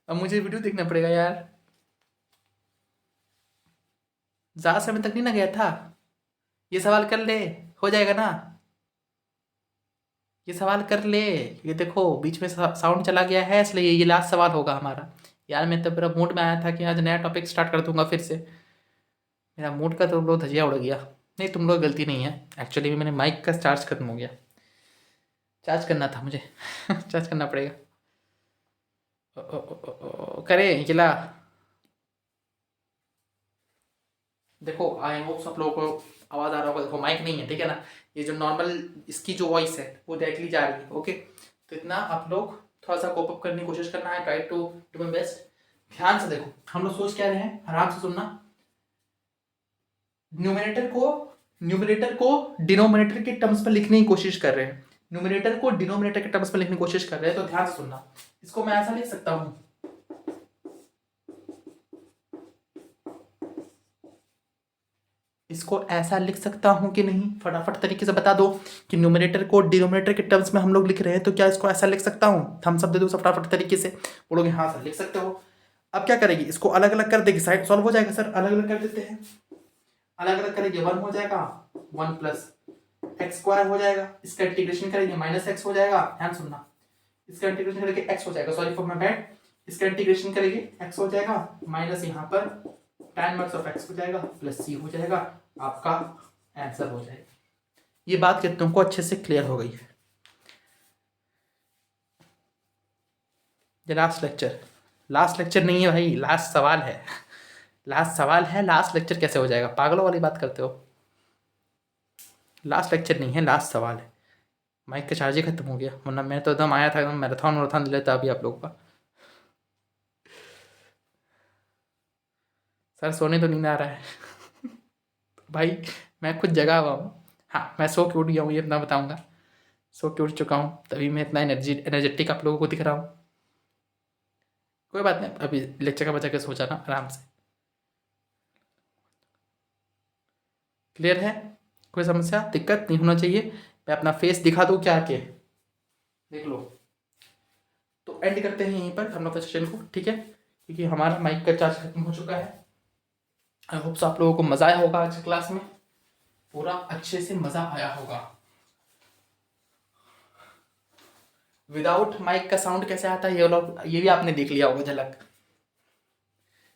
S1: अब मुझे वीडियो देखना पड़ेगा यार। ज़्यादा समय तक नहीं ना गया था। ये सवाल कर ले, हो जाएगा ना। ये सवाल कर ले। ये देखो बीच में साउंड चला गया है, इसलिए ये लास्ट सवाल होगा हमारा। यार मैं तो पूरा मूड में आया था कि आज नया टॉपिक स्टार्ट कर दूंगा फिर से। मेरा मूड का तो लोग धजिया उड़ गया। नहीं, तुम लोग गलती नहीं है। एक्चुअली मेरे माइक का चार्ज खत्म हो गया। चार्ज करना था मुझे चार्ज करना पड़ेगा। करें किला। देखो आई होप सब लोगों को आवाज़ आ रहा होगा। देखो माइक नहीं है, ठीक है ना। ये जो नॉर्मल इसकी जो वॉइस है वो डायरेक्टली जा रही है। ओके, तो इतना आप लोग थोड़ा सा कोप अप करने की कोशिश करना है। Try to do my best. ध्यान से देखो, हम लोग सोच क्या रहे हैं, आराम से सुनना। न्यूमिनेटर को डिनोमिनेटर के टर्म्स पर लिखने की कोशिश कर रहे हैं। न्यूमिनेटर को डिनोमिनेटर के टर्म्स पर लिखने की कोशिश कर रहे हैं, तो ध्यान से सुनना। इसको मैं ऐसा लिख सकता हूं, इसको ऐसा लिख सकता हूं कि नहीं? फटाफट तरीके से बता दो कि न्यूमिनेटर को डिनोमिनेटर के टर्म्स में हम लोग लिख रहे हैं, तो क्या इसको ऐसा लिख सकता हूं? थम्स अप दे दो फटाफट तरीके से। बोलोगे हाँ सर लिख सकते हो। अब क्या करेगी, इसको अलग अलग कर देगी, साइड सॉल्व हो जाएगा सर। अलग अलग कर देते हैं। अलग अलग करेंगे, 1 हो जाएगा, 1 प्लस एक्स स्क्वायर हो जाएगा। इसका इंटीग्रेशन करेंगे, माइनस एक्स हो जाएगा। ध्यान सुनना, इसका इंटीग्रेशन करेंगे एक्स हो जाएगा, सॉरी फॉर माय बैड। इसका इंटीग्रेशन करेंगे एक्स हो जाएगा, माइनस यहाँ पर tan मार्क्स ऑफ एक्स हो जाएगा, प्लस सी हो जाएगा। आपका आंसर हो जाएगा। ये बात कितनों को अच्छे से क्लियर हो गई है? ये लास्ट लेक्चर नहीं है भाई, लास्ट सवाल है। लास्ट सवाल है, लास्ट लेक्चर कैसे हो जाएगा? पागलों वाली बात करते हो। लास्ट लेक्चर नहीं है, लास्ट सवाल है। माइक का चार्ज ही खत्म हो गया, वरना मैं तो एकदम आया था, एकदम मैराथन लेता अभी आप लोगों का। सर सोने तो नींद आ रहा है भाई, मैं खुद जगा हुआ हूँ। हाँ, मैं सो के उठ गया हूँ, ये इतना बताऊँगा। सो के उठ चुका हूँ, तभी मैं इतना एनर्जेटिक आप लोगों को दिख रहा हूँ। कोई बात नहीं, अभी लेक्चर का बचा के सो जाना आराम से। क्लियर है? कोई समस्या दिक्कत नहीं होना चाहिए। मैं अपना फेस दिखा दूँ क्या के, देख लो। तो एंड करते हैं यहीं पर हम लोग सेशन को, ठीक है, क्योंकि हमारा माइक का चार्ज खत्म हो चुका है। आई होप्स आप लोगों को मज़ा आया होगा आज क्लास में, पूरा अच्छे से मज़ा आया होगा। विदाउट माइक का साउंड कैसे आता है ये भी आपने देख लिया होगा झलक।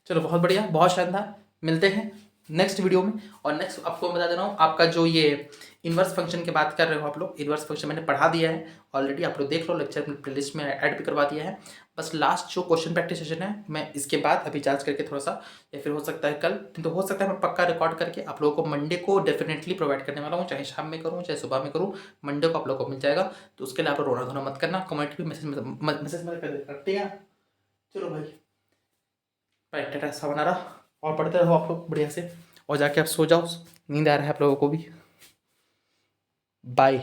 S1: चलो बहुत बढ़िया, बहुत शानदार। मिलते हैं नेक्स्ट वीडियो में। और नेक्स्ट आपको बता दे रहा हूँ, आपका जो ये इन्वर्स फंक्शन की बात कर रहे हो आप लोग, इन्वर्स फंक्शन मैंने पढ़ा दिया है ऑलरेडी। आप लोग देख लो, लेक्चर प्लेलिस्ट में ऐड भी करवा दिया है। बस लास्ट जो क्वेश्चन प्रैक्टिस सेशन है, मैं इसके बाद अभी चार्ज करके थोड़ा सा, या फिर हो सकता है कल, तो हो सकता है मैं पक्का रिकॉर्ड करके आप लोगों को मंडे को डेफिनेटली प्रोवाइड करने वाला हूँ। चाहे शाम में करूँ चाहे सुबह में करूँ, मंडे को आप लोगों को मिल जाएगा। तो उसके लिए आप लोग रोना धोना मत करना, कमेंट भी मैसेज मत कर देना, ठीक है? चलो भाई, भाई टाटा सा बना रहा, और पढ़ते रहो आप लोग बढ़िया से, और जाके आप सो जाओ, नींद आ रहा है आप लोगों को भी। बाय।